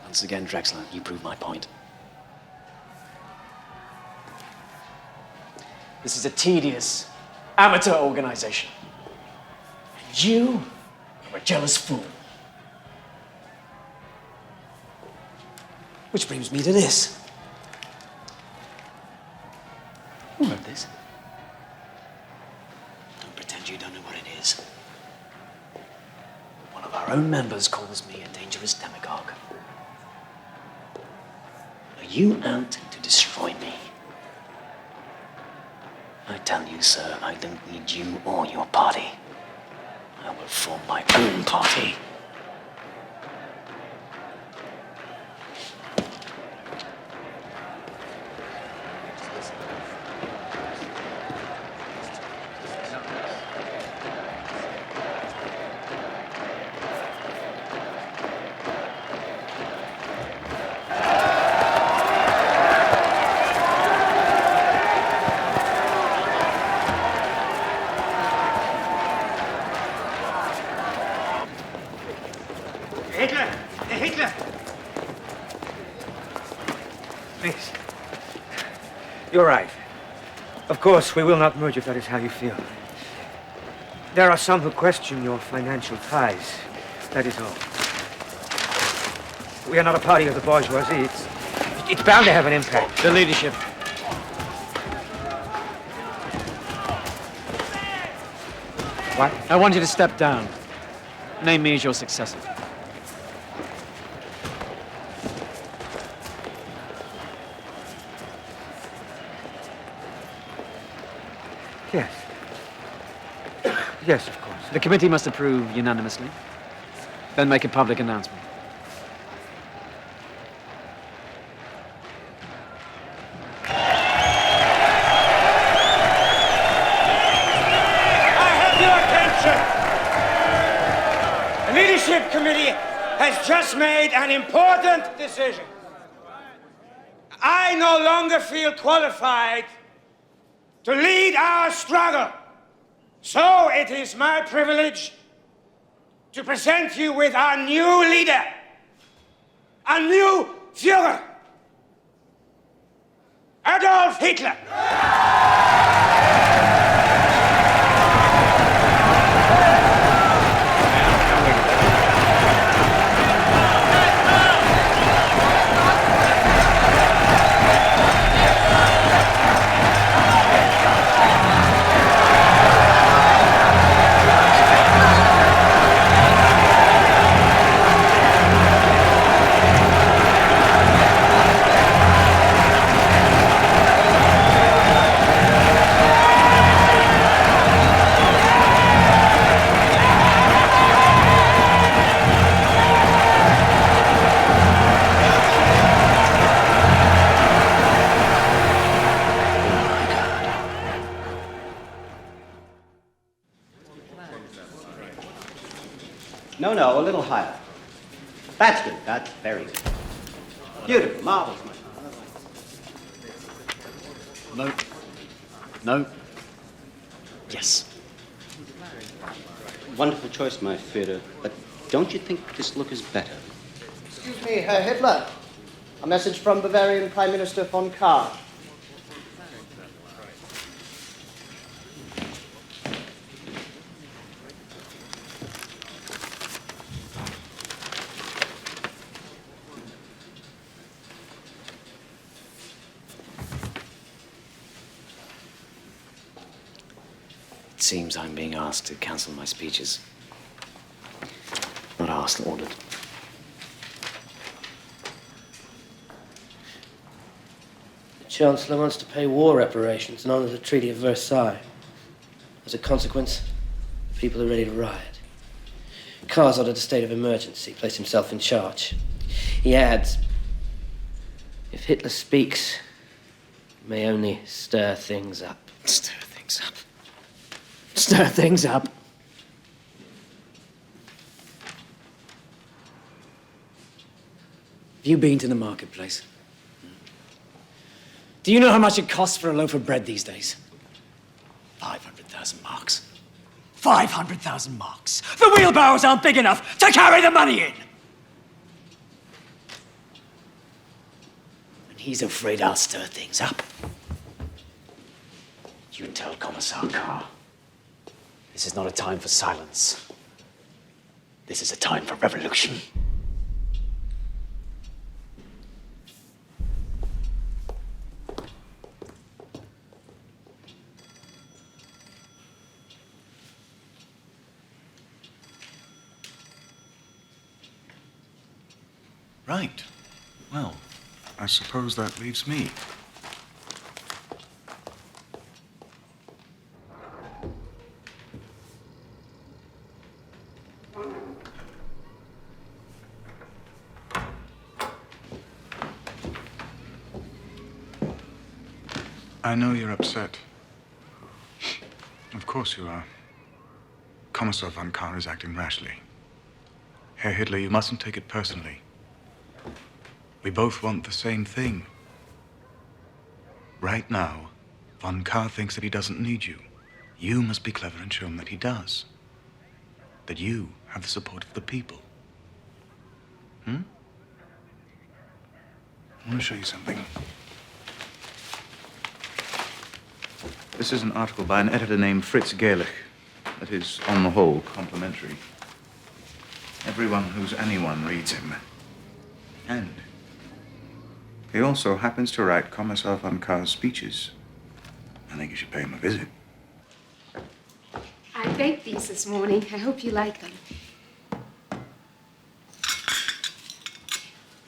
[SPEAKER 13] Once again, Drexler, you prove my point. This is a tedious, amateur organization. And you are a jealous fool. Which brings me to this. Who wrote this? Don't pretend you don't know what it is. One of our own members calls me a dangerous demagogue. Are you out to destroy me? I tell you, sir, I don't need you or your party. I will form my own party.
[SPEAKER 10] Hitler! Please. You're right. Of course, we will not merge if that is how you feel. There are some who question your financial ties. That is all. We are not a party of the bourgeoisie. It's bound to have an impact.
[SPEAKER 13] The leadership.
[SPEAKER 10] What?
[SPEAKER 13] I want you to step down. Name me as your successor.
[SPEAKER 10] Yes. Yes, of course.
[SPEAKER 13] The committee must approve unanimously, then make a public announcement.
[SPEAKER 10] The leadership committee has just made an important decision. I no longer feel qualified to lead our struggle. So it is my privilege to present you with our new leader, a new Führer. Adolf Hitler.
[SPEAKER 5] No, a little higher. That's good. That's very good. Beautiful. Marvelous.
[SPEAKER 13] No. No. Yes.
[SPEAKER 5] Wonderful choice, my Führer. But don't you think this look is better?
[SPEAKER 6] Excuse me, Herr Hitler. A message from Bavarian Prime Minister von Kahr.
[SPEAKER 13] It seems I'm being asked to cancel my speeches. Not asked, ordered.
[SPEAKER 15] The Chancellor wants to pay war reparations and honor the Treaty of Versailles. As a consequence, the people are ready to riot. Kahr's ordered a state of emergency, placed himself in charge. He adds, if Hitler speaks, it may only stir things up.
[SPEAKER 13] Stir things up. Stir things up. Have you been to the marketplace? Do you know how much it costs for a loaf of bread these days? 500,000 marks. 500,000 marks. The wheelbarrows aren't big enough to carry the money in. And he's afraid I'll stir things up. You tell Commissar Kahr. This is not a time for silence. This is a time for revolution.
[SPEAKER 8] Right. Well, I suppose that leaves me. I know you're upset. Of course you are. Commissar von Kahr is acting rashly. Herr Hitler, you mustn't take it personally. We both want the same thing. Right now, von Kahr thinks that he doesn't need you. You must be clever and show him that he does. That you have the support of the people. I want to show you something. This is an article by an editor named Fritz Gerlich that is, on the whole, complimentary. Everyone who's anyone reads him. And he also happens to write Commissar von Kahr's speeches. I think you should pay him a visit.
[SPEAKER 3] I baked these this morning. I hope you like them.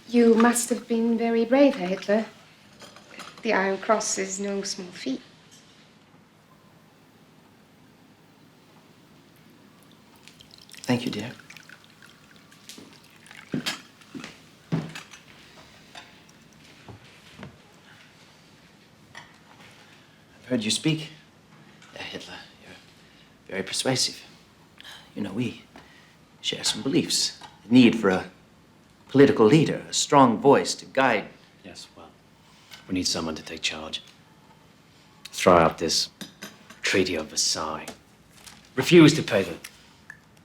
[SPEAKER 3] You must have been very brave, Herr Hitler. The Iron Cross is no small feat.
[SPEAKER 19] Thank you, dear. I've heard you speak, Herr Hitler. You're very persuasive. You know, we share some beliefs. The need for a political leader, a strong voice to guide.
[SPEAKER 13] Yes, well, we need someone to take charge. Throw out this Treaty of Versailles. Refuse to pay the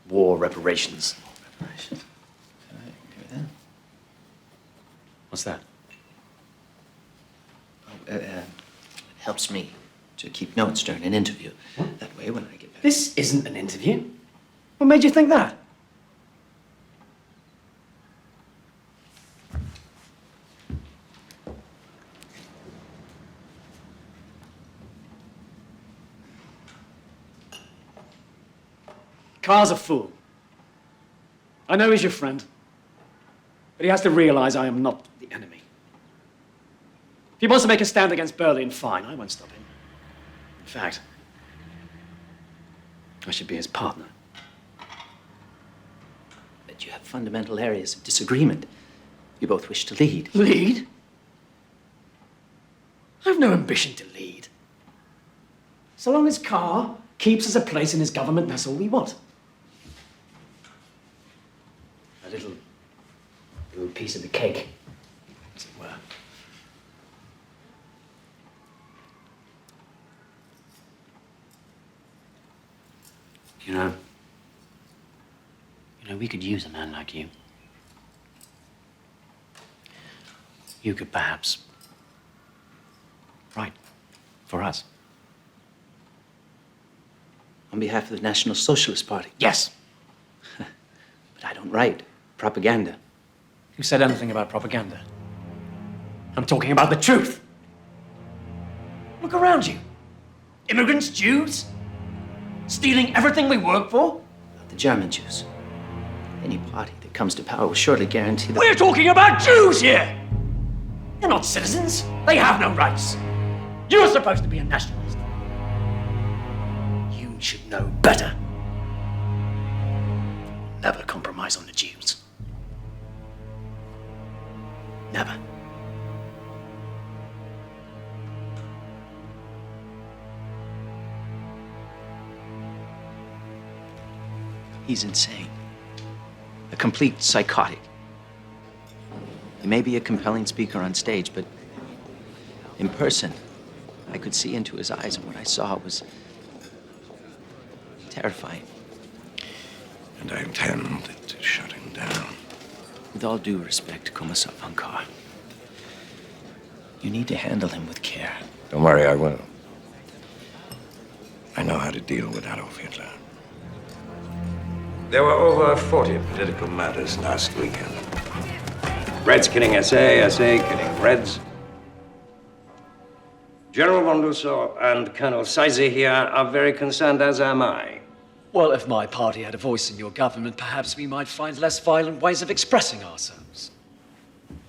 [SPEAKER 13] war reparations.
[SPEAKER 19] Reparations. All right, I agree with that.
[SPEAKER 13] What's that?
[SPEAKER 15] Helps me to keep notes during an interview. That way, when I get back...
[SPEAKER 16] This isn't an interview. What made you think that? Carr's a fool. I know he's your friend, but he has to realize I am not the enemy. If he wants to make a stand against Berlin, fine, I won't stop him. In fact, I should be his partner.
[SPEAKER 15] But you have fundamental areas of disagreement. You both wish to lead.
[SPEAKER 16] Lead? I've no ambition to lead. So long as Carr keeps us a place in his government, that's all we want. A little piece of the cake, as it were.
[SPEAKER 13] You know, we could use a man like you. You could perhaps write for us.
[SPEAKER 15] On behalf of the National Socialist Party?
[SPEAKER 16] Yes.
[SPEAKER 15] But I don't write propaganda.
[SPEAKER 16] Who said anything about propaganda? I'm talking about the truth. Look around you. Immigrants, Jews, stealing everything we work for.
[SPEAKER 15] The German Jews. Any party that comes to power will surely guarantee that...
[SPEAKER 16] We're talking about Jews here! They're not citizens. They have no rights. You're supposed to be a nationalist. You should know better. Never compromise on the Jews. Never.
[SPEAKER 15] He's insane. A complete psychotic. He may be a compelling speaker on stage, but in person, I could see into his eyes, and what I saw was terrifying.
[SPEAKER 4] And I intend to shut him down.
[SPEAKER 15] With all due respect, Kommissar von Kahr, you need to handle him with care.
[SPEAKER 4] Don't worry, I will. I know how to deal with Adolf Hitler. There were over 40 political matters last weekend. Reds killing SA, SA killing Reds. General von Lusso and Colonel Seize here are very concerned, as am I.
[SPEAKER 13] Well, if my party had a voice in your government, perhaps we might find less violent ways of expressing ourselves.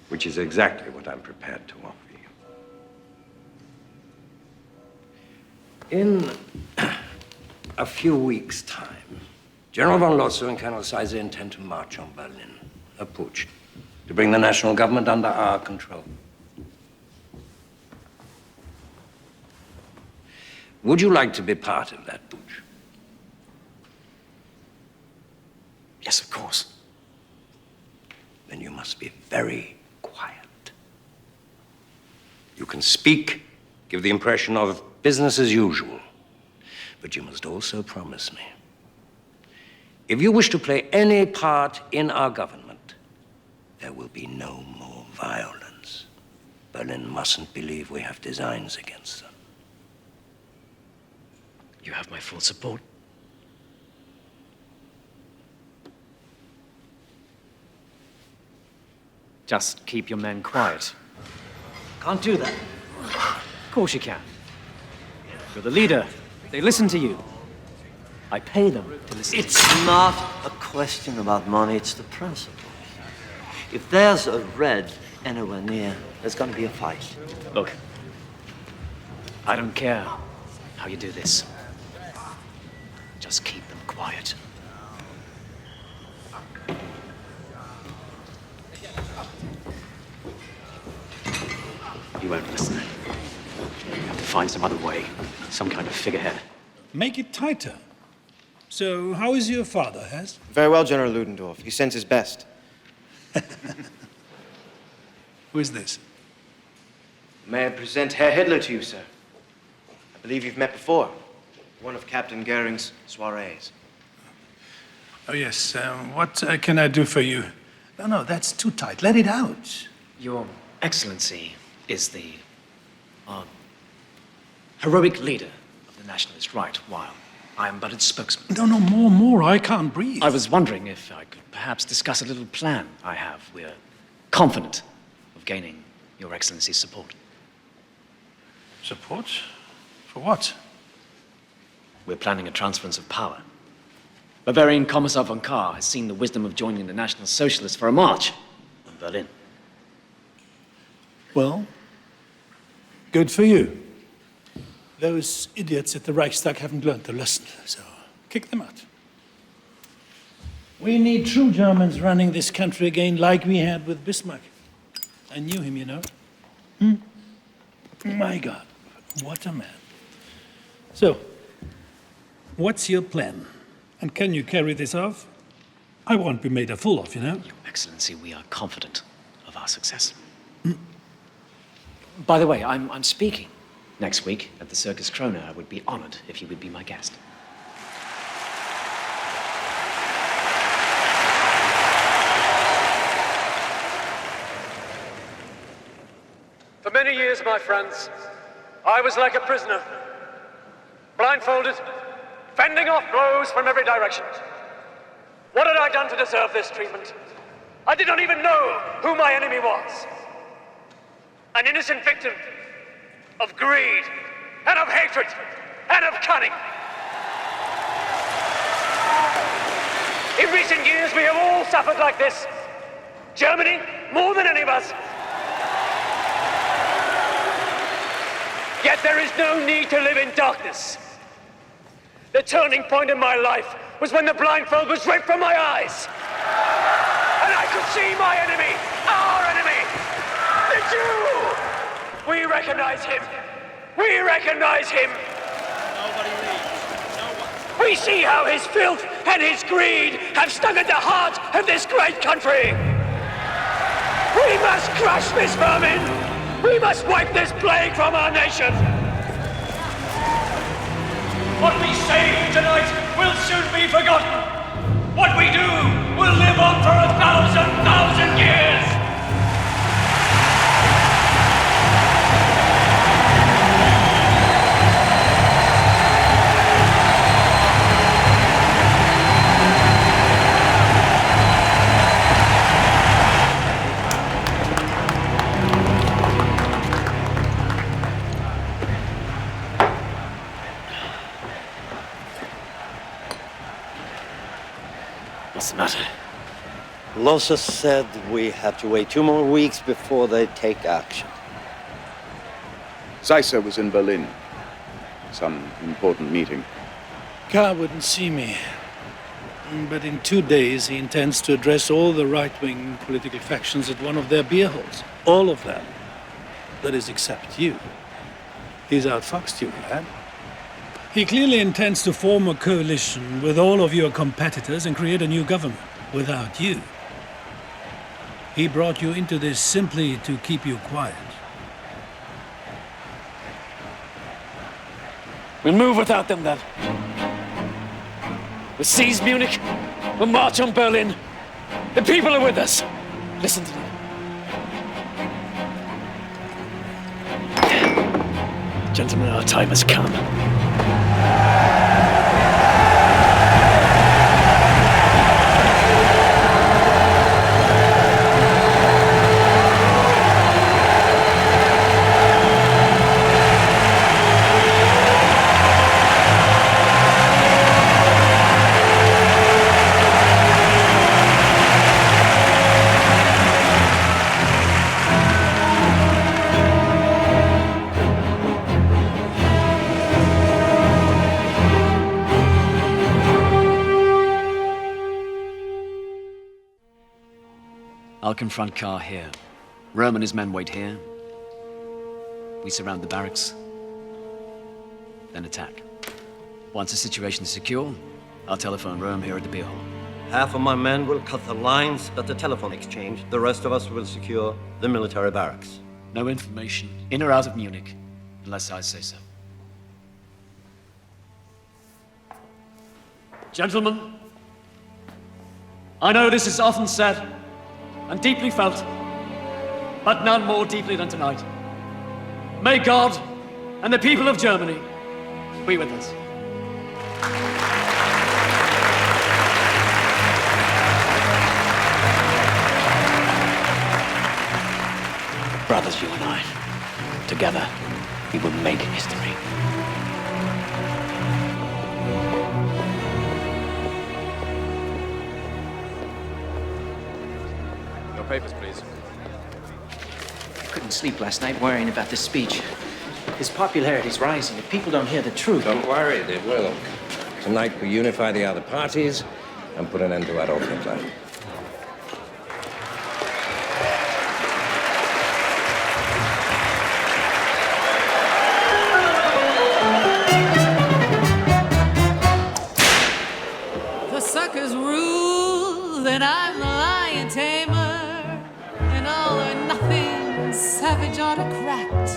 [SPEAKER 4] Which is exactly what I'm prepared to offer you. In a few weeks' time, General von Lossow and Colonel Seize intend to march on Berlin, a putsch, to bring the national government under our control. Would you like to be part of that putsch?
[SPEAKER 16] Yes, of course.
[SPEAKER 4] Then you must be very quiet. You can speak, give the impression of business as usual, but you must also promise me, if you wish to play any part in our government, there will be no more violence. Berlin mustn't believe we have designs against them.
[SPEAKER 13] You have my full support.
[SPEAKER 16] Just keep your men quiet. Can't do that. Of course you can. You're the leader. They listen to you. I pay them to listen.
[SPEAKER 17] It's not a question about money, it's the principle. If there's a Red anywhere near, there's gonna be a fight.
[SPEAKER 16] Look, I don't care how you do this. Just keep them quiet. You won't listen. You have to find some other way, some kind of figurehead.
[SPEAKER 22] Make it tighter. So, how is your father, Hess?
[SPEAKER 24] Very well, General Ludendorff. He sends his best.
[SPEAKER 22] Who is this?
[SPEAKER 24] May I present Herr Hitler to you, sir? I believe you've met before. One of Captain Goering's soirees.
[SPEAKER 22] Oh, yes. What can I do for you? No, that's too tight. Let it out.
[SPEAKER 13] Your Excellency is the heroic leader of the nationalist right, while I am but its spokesman.
[SPEAKER 22] No, more. I can't breathe.
[SPEAKER 13] I was wondering if I could perhaps discuss a little plan I have. We're confident of gaining Your Excellency's support.
[SPEAKER 22] Support? For what?
[SPEAKER 13] We're planning a transference of power. Bavarian Commissar von Kahr has seen the wisdom of joining the National Socialists for a march on Berlin.
[SPEAKER 22] Well, good for you. Those idiots at the Reichstag haven't learned their lesson, so kick them out. We need true Germans running this country again like we had with Bismarck. I knew him, you know. My God, what a man. So, what's your plan? And can you carry this off? I won't be made a fool of, you know.
[SPEAKER 13] Your Excellency, we are confident of our success. By the way, I'm speaking next week at the Circus Krone. I would be honored if you would be my guest.
[SPEAKER 1] For many years, my friends, I was like a prisoner, blindfolded, fending off blows from every direction. What had I done to deserve this treatment? I did not even know who my enemy was. An innocent victim of greed, and of hatred, and of cunning. In recent years, we have all suffered like this. Germany, more than any of us. Yet there is no need to live in darkness. The turning point in my life was when the blindfold was ripped from my eyes. And I could see my enemy, our enemy, the Jew! We recognize him. We recognize him. Nobody leaves. No one. We see how his filth and his greed have stung at the heart of this great country. We must crush this vermin. We must wipe this plague from our nation. What we say tonight will soon be forgotten. What we do will live on for 1,000 years.
[SPEAKER 13] What's the matter?
[SPEAKER 5] Losser said we have to wait 2 more weeks before they take action.
[SPEAKER 8] Seisser was in Berlin. Some important meeting.
[SPEAKER 22] Kahr wouldn't see me. But in 2 days, he intends to address all the right-wing political factions at one of their beer halls. All of them. That is, except you. He's outfoxed you, lad. He clearly intends to form a coalition with all of your competitors and create a new government without you. He brought you into this simply to keep you quiet.
[SPEAKER 1] We'll move without them then. We'll seize Munich. We'll march on Berlin. The people are with us. Listen to them. Gentlemen, our time has come.
[SPEAKER 13] I'll confront Kahr here. Röhm and his men wait here. We surround the barracks, then attack. Once the situation is secure, I'll telephone Röhm here at the beer hall.
[SPEAKER 5] Half of my men will cut the lines at the telephone exchange. The rest of us will secure the military barracks.
[SPEAKER 13] No information, in or out of Munich, unless I say so.
[SPEAKER 1] Gentlemen, I know this is often said and deeply felt,
[SPEAKER 13] but none more deeply than tonight. May God and the people of Germany be with us.
[SPEAKER 19] Brothers, you and I, together, we will make history.
[SPEAKER 23] Your papers, please.
[SPEAKER 19] I couldn't sleep last night worrying about this speech. His popularity's rising. If people don't hear the truth...
[SPEAKER 4] Don't worry, they will. Tonight we unify the other parties and put an end to Adolf Hitler.
[SPEAKER 9] The suckers rule, and I'm the lion tamer, an all-or-nothing savage autocrat.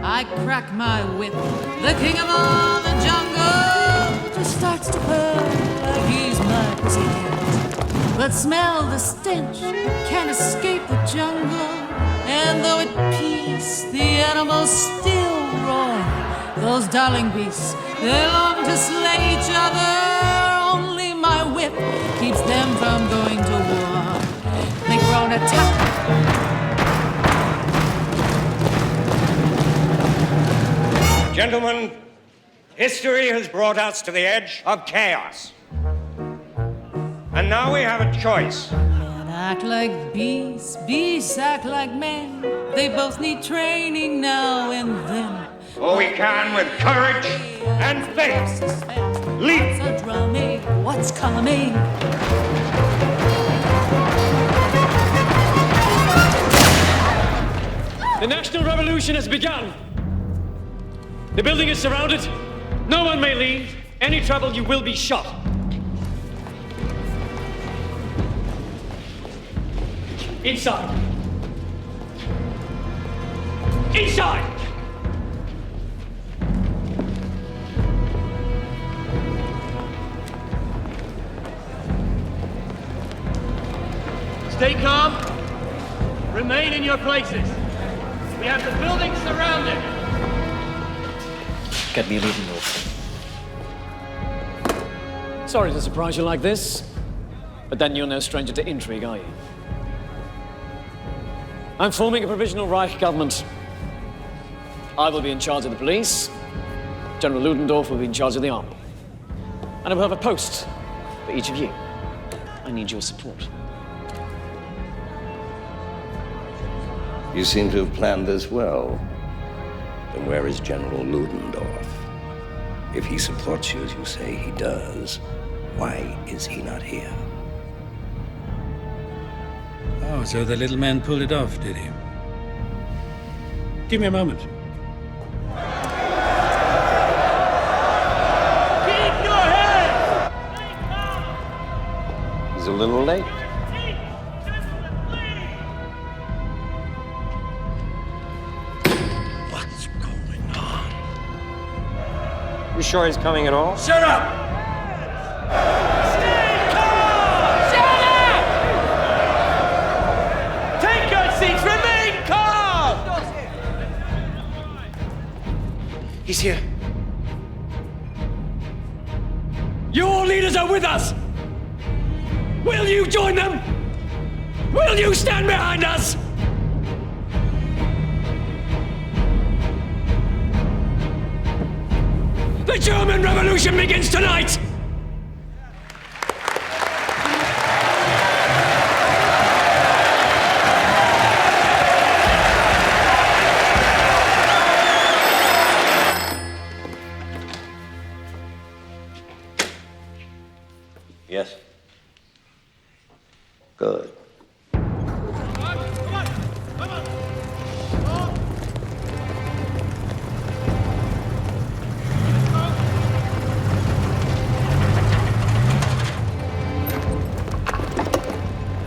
[SPEAKER 9] I crack my whip, the king of all the jungle just starts to purr like he's my pussycat. But smell the stench, can't escape the jungle, and though at peace, the animals still roar. Those darling beasts, they long to slay each other, only my whip keeps them from going to war. They groan attack.
[SPEAKER 4] Gentlemen, history has brought us to the edge of chaos. And now we have a choice.
[SPEAKER 9] Men act like beasts, beasts act like men. They both need training now and then.
[SPEAKER 4] Or we can with courage and faith. Leap!
[SPEAKER 9] So drumming, what's coming?
[SPEAKER 11] The National Revolution has begun. The building is surrounded. No one may leave. Any trouble, you will be shot. Inside. Inside! Stay calm. Remain in your places. We have the building surrounded.
[SPEAKER 13] Get me a leading off. Sorry to surprise you like this, but then you're no stranger to intrigue, are you? I'm forming a provisional Reich government. I will be in charge of the police. General Ludendorff will be in charge of the army. And I will have a post for each of you. I need your support.
[SPEAKER 4] You seem to have planned this well. Then where is General Ludendorff? If he supports you as you say he does, why is he not here?
[SPEAKER 22] Oh, so the little man pulled it off, did he? Give me a moment.
[SPEAKER 11] Keep your head!
[SPEAKER 4] He's a little late.
[SPEAKER 23] What's going on?
[SPEAKER 4] You sure he's coming at all?
[SPEAKER 11] Shut up! Stay calm! Shut up! Take your seats! Remain calm!
[SPEAKER 24] He's here.
[SPEAKER 11] Your leaders are with us! Will you join them? Will you stand behind us? The German Revolution begins tonight!
[SPEAKER 4] Yes. Good.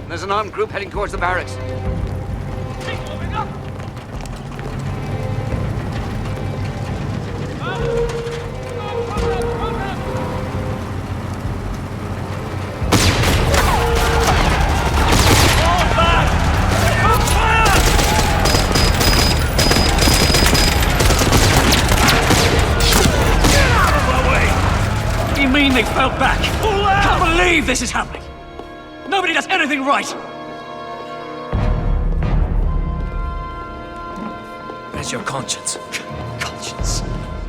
[SPEAKER 2] There's an armed group heading towards the barracks.
[SPEAKER 16] suddenly fell back. I can't believe this is happening. Nobody does anything right. Where's your conscience? Conscience.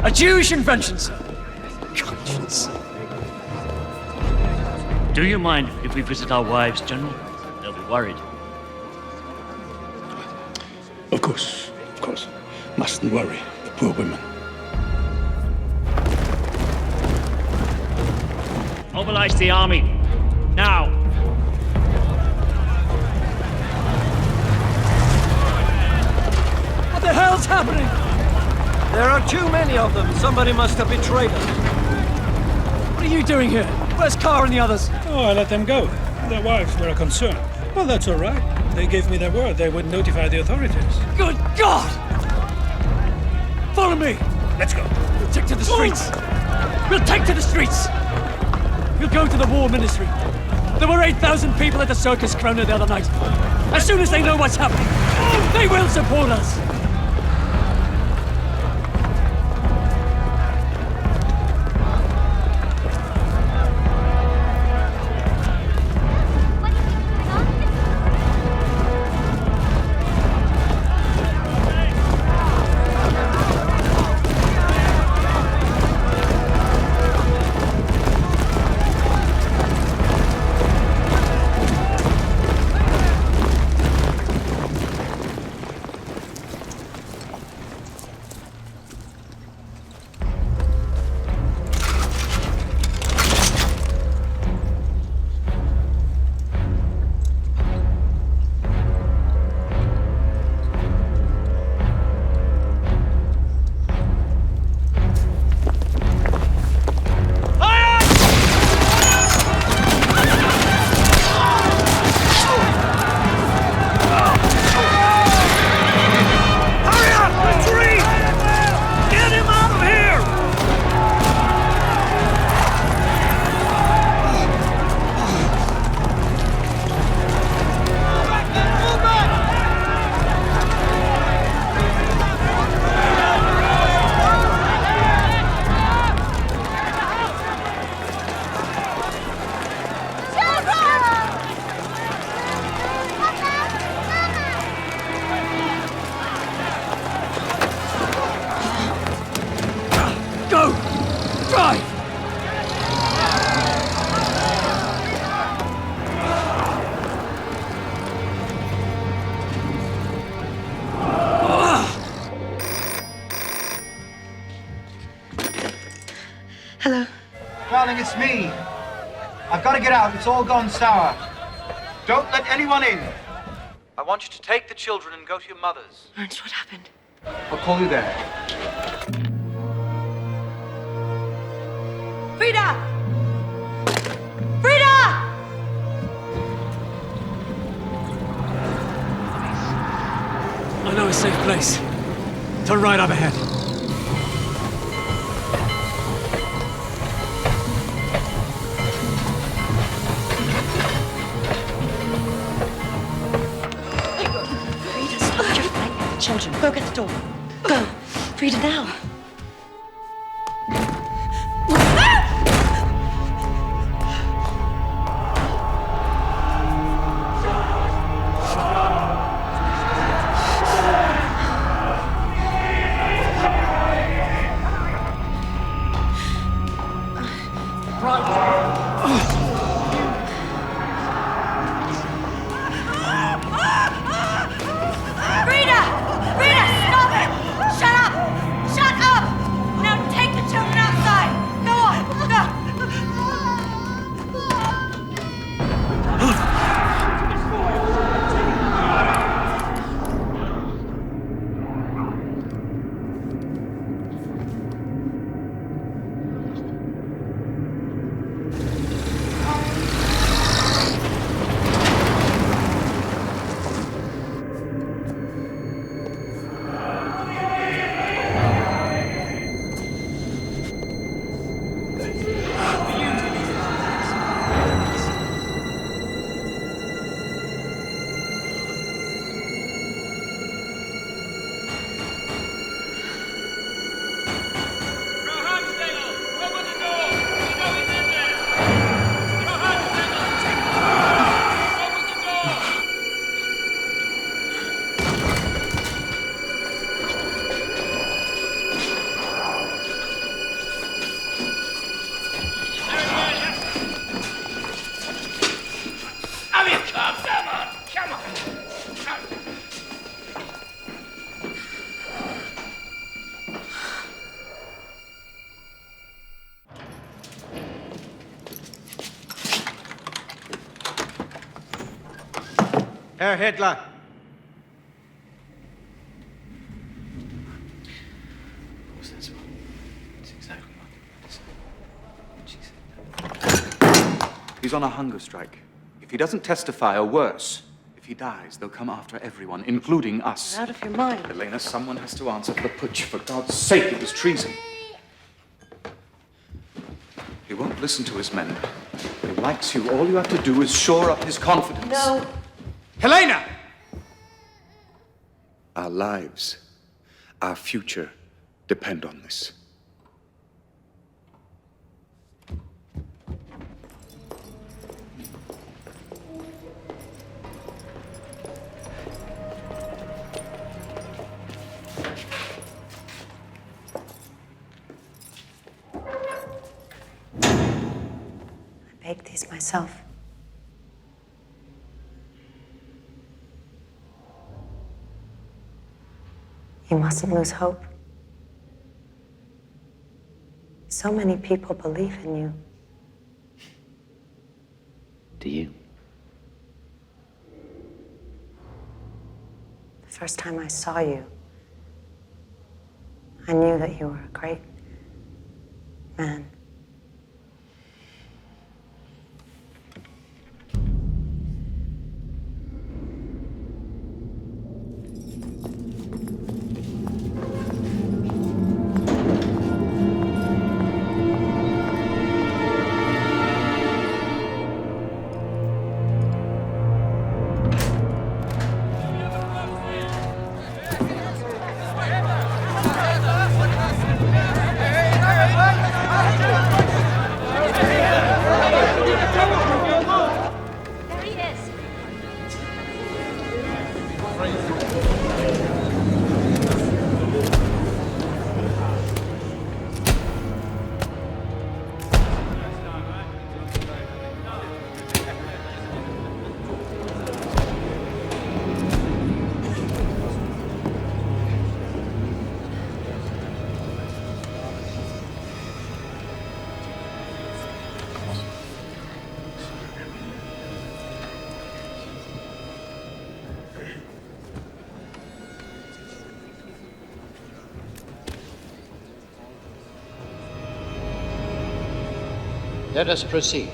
[SPEAKER 16] A Jewish invention, sir. Conscience.
[SPEAKER 7] Do you mind if we visit our wives, General? They'll be worried.
[SPEAKER 22] Of course, of course. Mustn't worry, the poor women.
[SPEAKER 7] Mobilize the army. Now.
[SPEAKER 16] What the hell's happening?
[SPEAKER 5] There are too many of them. Somebody must have betrayed us.
[SPEAKER 16] What are you doing here? Where's Carr and the others?
[SPEAKER 22] Oh, I let them go. Their wives were a concern. Well, that's all right. They gave me their word they would notify the authorities.
[SPEAKER 16] Good God! Follow me!
[SPEAKER 22] Let's go.
[SPEAKER 16] We'll take to the streets. We'll take to the streets! We'll go to the war ministry. There were 8,000 people at the Circus Krona the other night. As soon as they know what's happening, they will support us.
[SPEAKER 12] Hello.
[SPEAKER 20] Darling, it's me. I've got to get out. It's all gone sour. Don't let anyone in. I want you to take the children and go to your mother's.
[SPEAKER 12] Ernst, what happened?
[SPEAKER 20] I'll call you there.
[SPEAKER 9] Frida! Frida!
[SPEAKER 16] I know a safe place. Turn right up ahead.
[SPEAKER 12] Frida, stop. You're frightening the children. Go get the door. Go. Frida, now.
[SPEAKER 9] Frida! Frida, stop it! Shut up! Shut
[SPEAKER 20] Herr Hitler.
[SPEAKER 23] What's this one? It's exactly what
[SPEAKER 8] He's on a hunger strike. If he doesn't testify, or worse, if he dies, they'll come after everyone, including us.
[SPEAKER 12] You're out of your mind.
[SPEAKER 8] Elena, someone has to answer for the putsch. For God's sake, it was treason. He won't listen to his men. He likes you. All you have to do is shore up his confidence.
[SPEAKER 12] No.
[SPEAKER 20] Helena!
[SPEAKER 8] Our lives, our future, depend on this.
[SPEAKER 12] I baked these myself. You mustn't lose hope. So many people believe in you.
[SPEAKER 19] Do you?
[SPEAKER 12] The first time I saw you, I knew that you were a great man.
[SPEAKER 16] Let us proceed.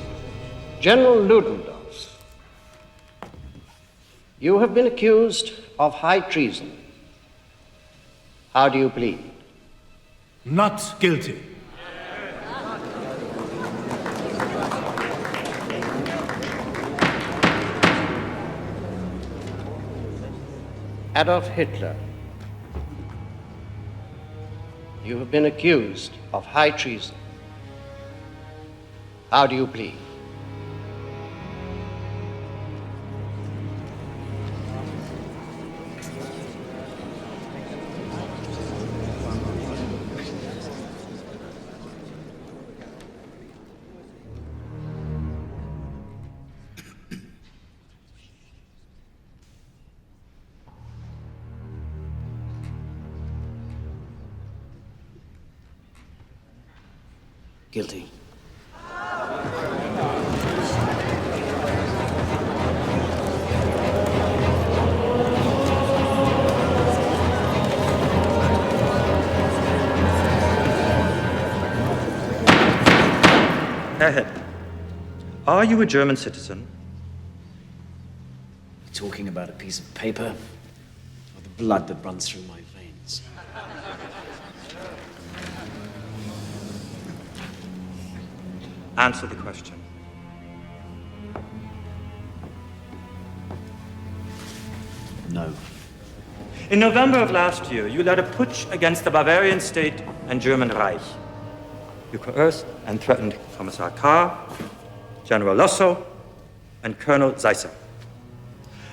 [SPEAKER 16] General Ludendorff, you have been accused of high treason. How do you plead?
[SPEAKER 22] Not guilty.
[SPEAKER 16] Adolf Hitler, you have been accused of high treason. How do you plead?
[SPEAKER 15] Guilty.
[SPEAKER 20] Herr Hitler, are you a German citizen?
[SPEAKER 13] Talking about a piece of paper or the blood that runs through my veins?
[SPEAKER 20] Answer the question.
[SPEAKER 13] No.
[SPEAKER 20] In November of last year, you led a putsch against the Bavarian state and German Reich. You coerced and threatened Commissar Kahr, General Lossow, and Colonel Seisser.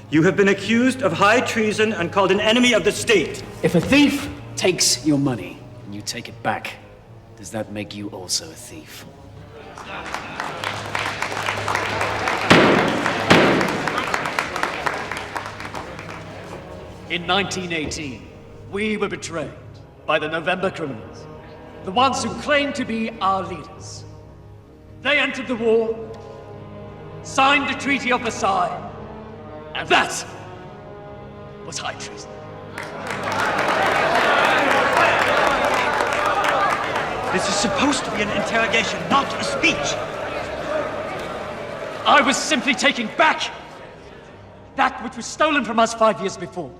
[SPEAKER 20] You have been accused of high treason and called an enemy of the state.
[SPEAKER 13] If a thief takes your money and you take it back, does that make you also a thief? In 1918, we were betrayed by the November criminals, the ones who claimed to be our leaders. They entered the war, signed the Treaty of Versailles, and that
[SPEAKER 7] was high treason.
[SPEAKER 16] This is supposed to be an interrogation, not a speech.
[SPEAKER 7] I was simply taking back that which was stolen from us 5 years before.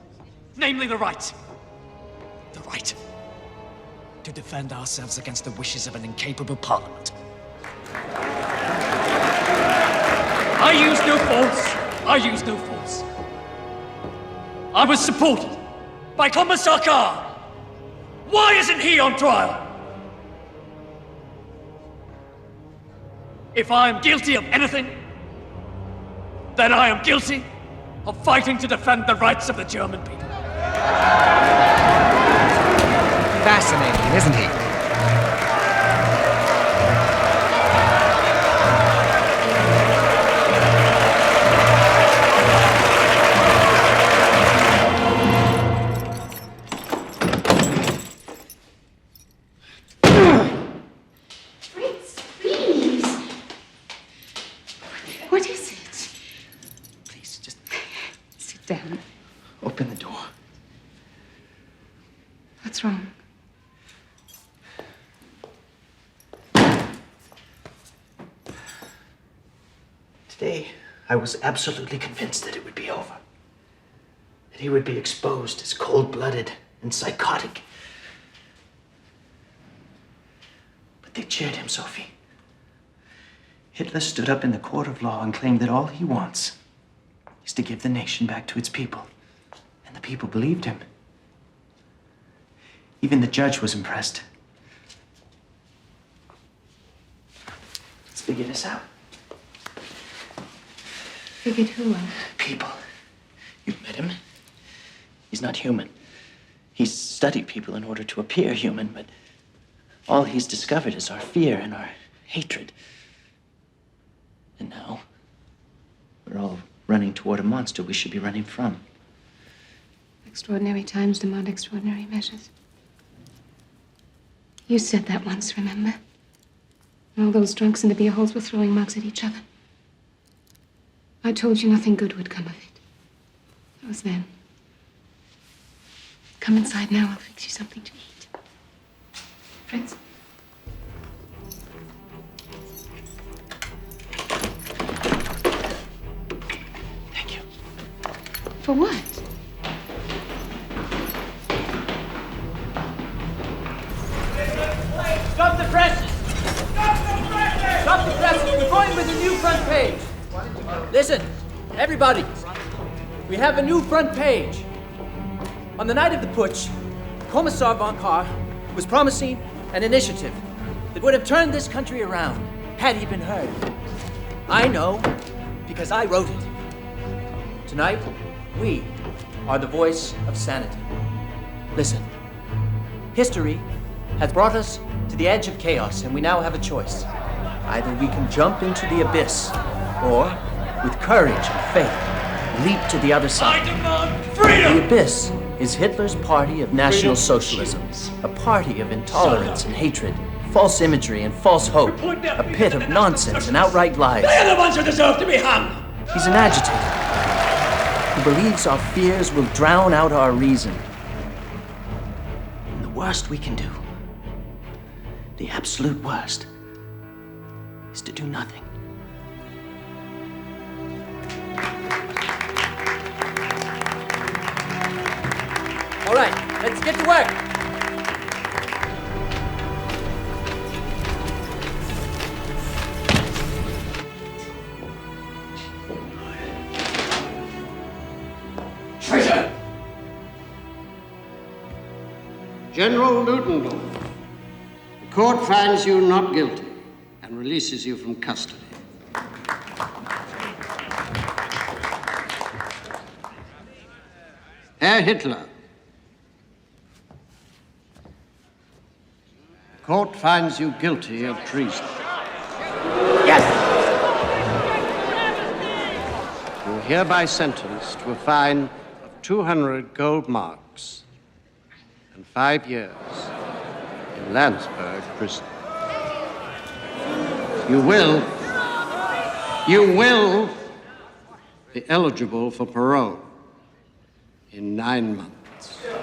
[SPEAKER 7] Namely, the right to defend ourselves against the wishes of an incapable parliament. I used no force. I was supported by Commissar Carr. Why isn't he on trial? If I am guilty of anything, then I am guilty of fighting to defend the rights of the German people.
[SPEAKER 10] Fascinating, isn't he?
[SPEAKER 3] Fritz, please. What is it?
[SPEAKER 19] Please, just
[SPEAKER 3] Sit down.
[SPEAKER 19] open the door.
[SPEAKER 3] What's wrong?
[SPEAKER 19] Today, I was absolutely convinced that it would be over. That he would be exposed as cold-blooded and psychotic. But they cheered him, Sophie. Hitler stood up in the court of law and claimed that all he wants is to give the nation back to its people. And the people believed him. Even the judge was impressed. Let's figure this out.
[SPEAKER 3] Figured who out?
[SPEAKER 19] People. You've met him. He's not human. He's studied people in order to appear human, but all he's discovered is our fear and our hatred. And now, we're all running toward a monster we should be running from.
[SPEAKER 3] Extraordinary times demand extraordinary measures. You said that once, remember? All those drunks in the beer halls were throwing mugs at each other. I told you nothing good would come of it. That was then. Come inside now, I'll fix you something to eat. Fritz?
[SPEAKER 19] Thank you.
[SPEAKER 3] For what?
[SPEAKER 10] Stop the presses! Stop the presses! We're going with a new front page. Listen, everybody. We have a new front page. On the night of the putsch, Commissar von Kahr was promising an initiative that would have turned this country around had he been heard. I know because I wrote it. Tonight, we are the voice of sanity. Listen, history has brought us to the edge of chaos, and we now have a choice. Either we can jump into the abyss, or, with courage and faith, leap to the other side.
[SPEAKER 7] I demand freedom!
[SPEAKER 10] The abyss is Hitler's party of National Socialism, a party of intolerance and hatred, false imagery and false hope, a pit of nonsense and outright lies.
[SPEAKER 7] They are the ones who deserve to be hung!
[SPEAKER 10] He's an agitator who believes our fears will drown out our reason. And the worst we can do, the absolute worst, is to do nothing. All right, let's get to work.
[SPEAKER 7] Traitor!
[SPEAKER 14] General Ludendorff, the court finds you not guilty and releases you from custody. Herr Hitler, the court finds you guilty of treason.
[SPEAKER 10] Yes!
[SPEAKER 14] You are hereby sentenced to a fine of 200 gold marks and 5 years in Landsberg prison. You will be eligible for parole. in 9 months.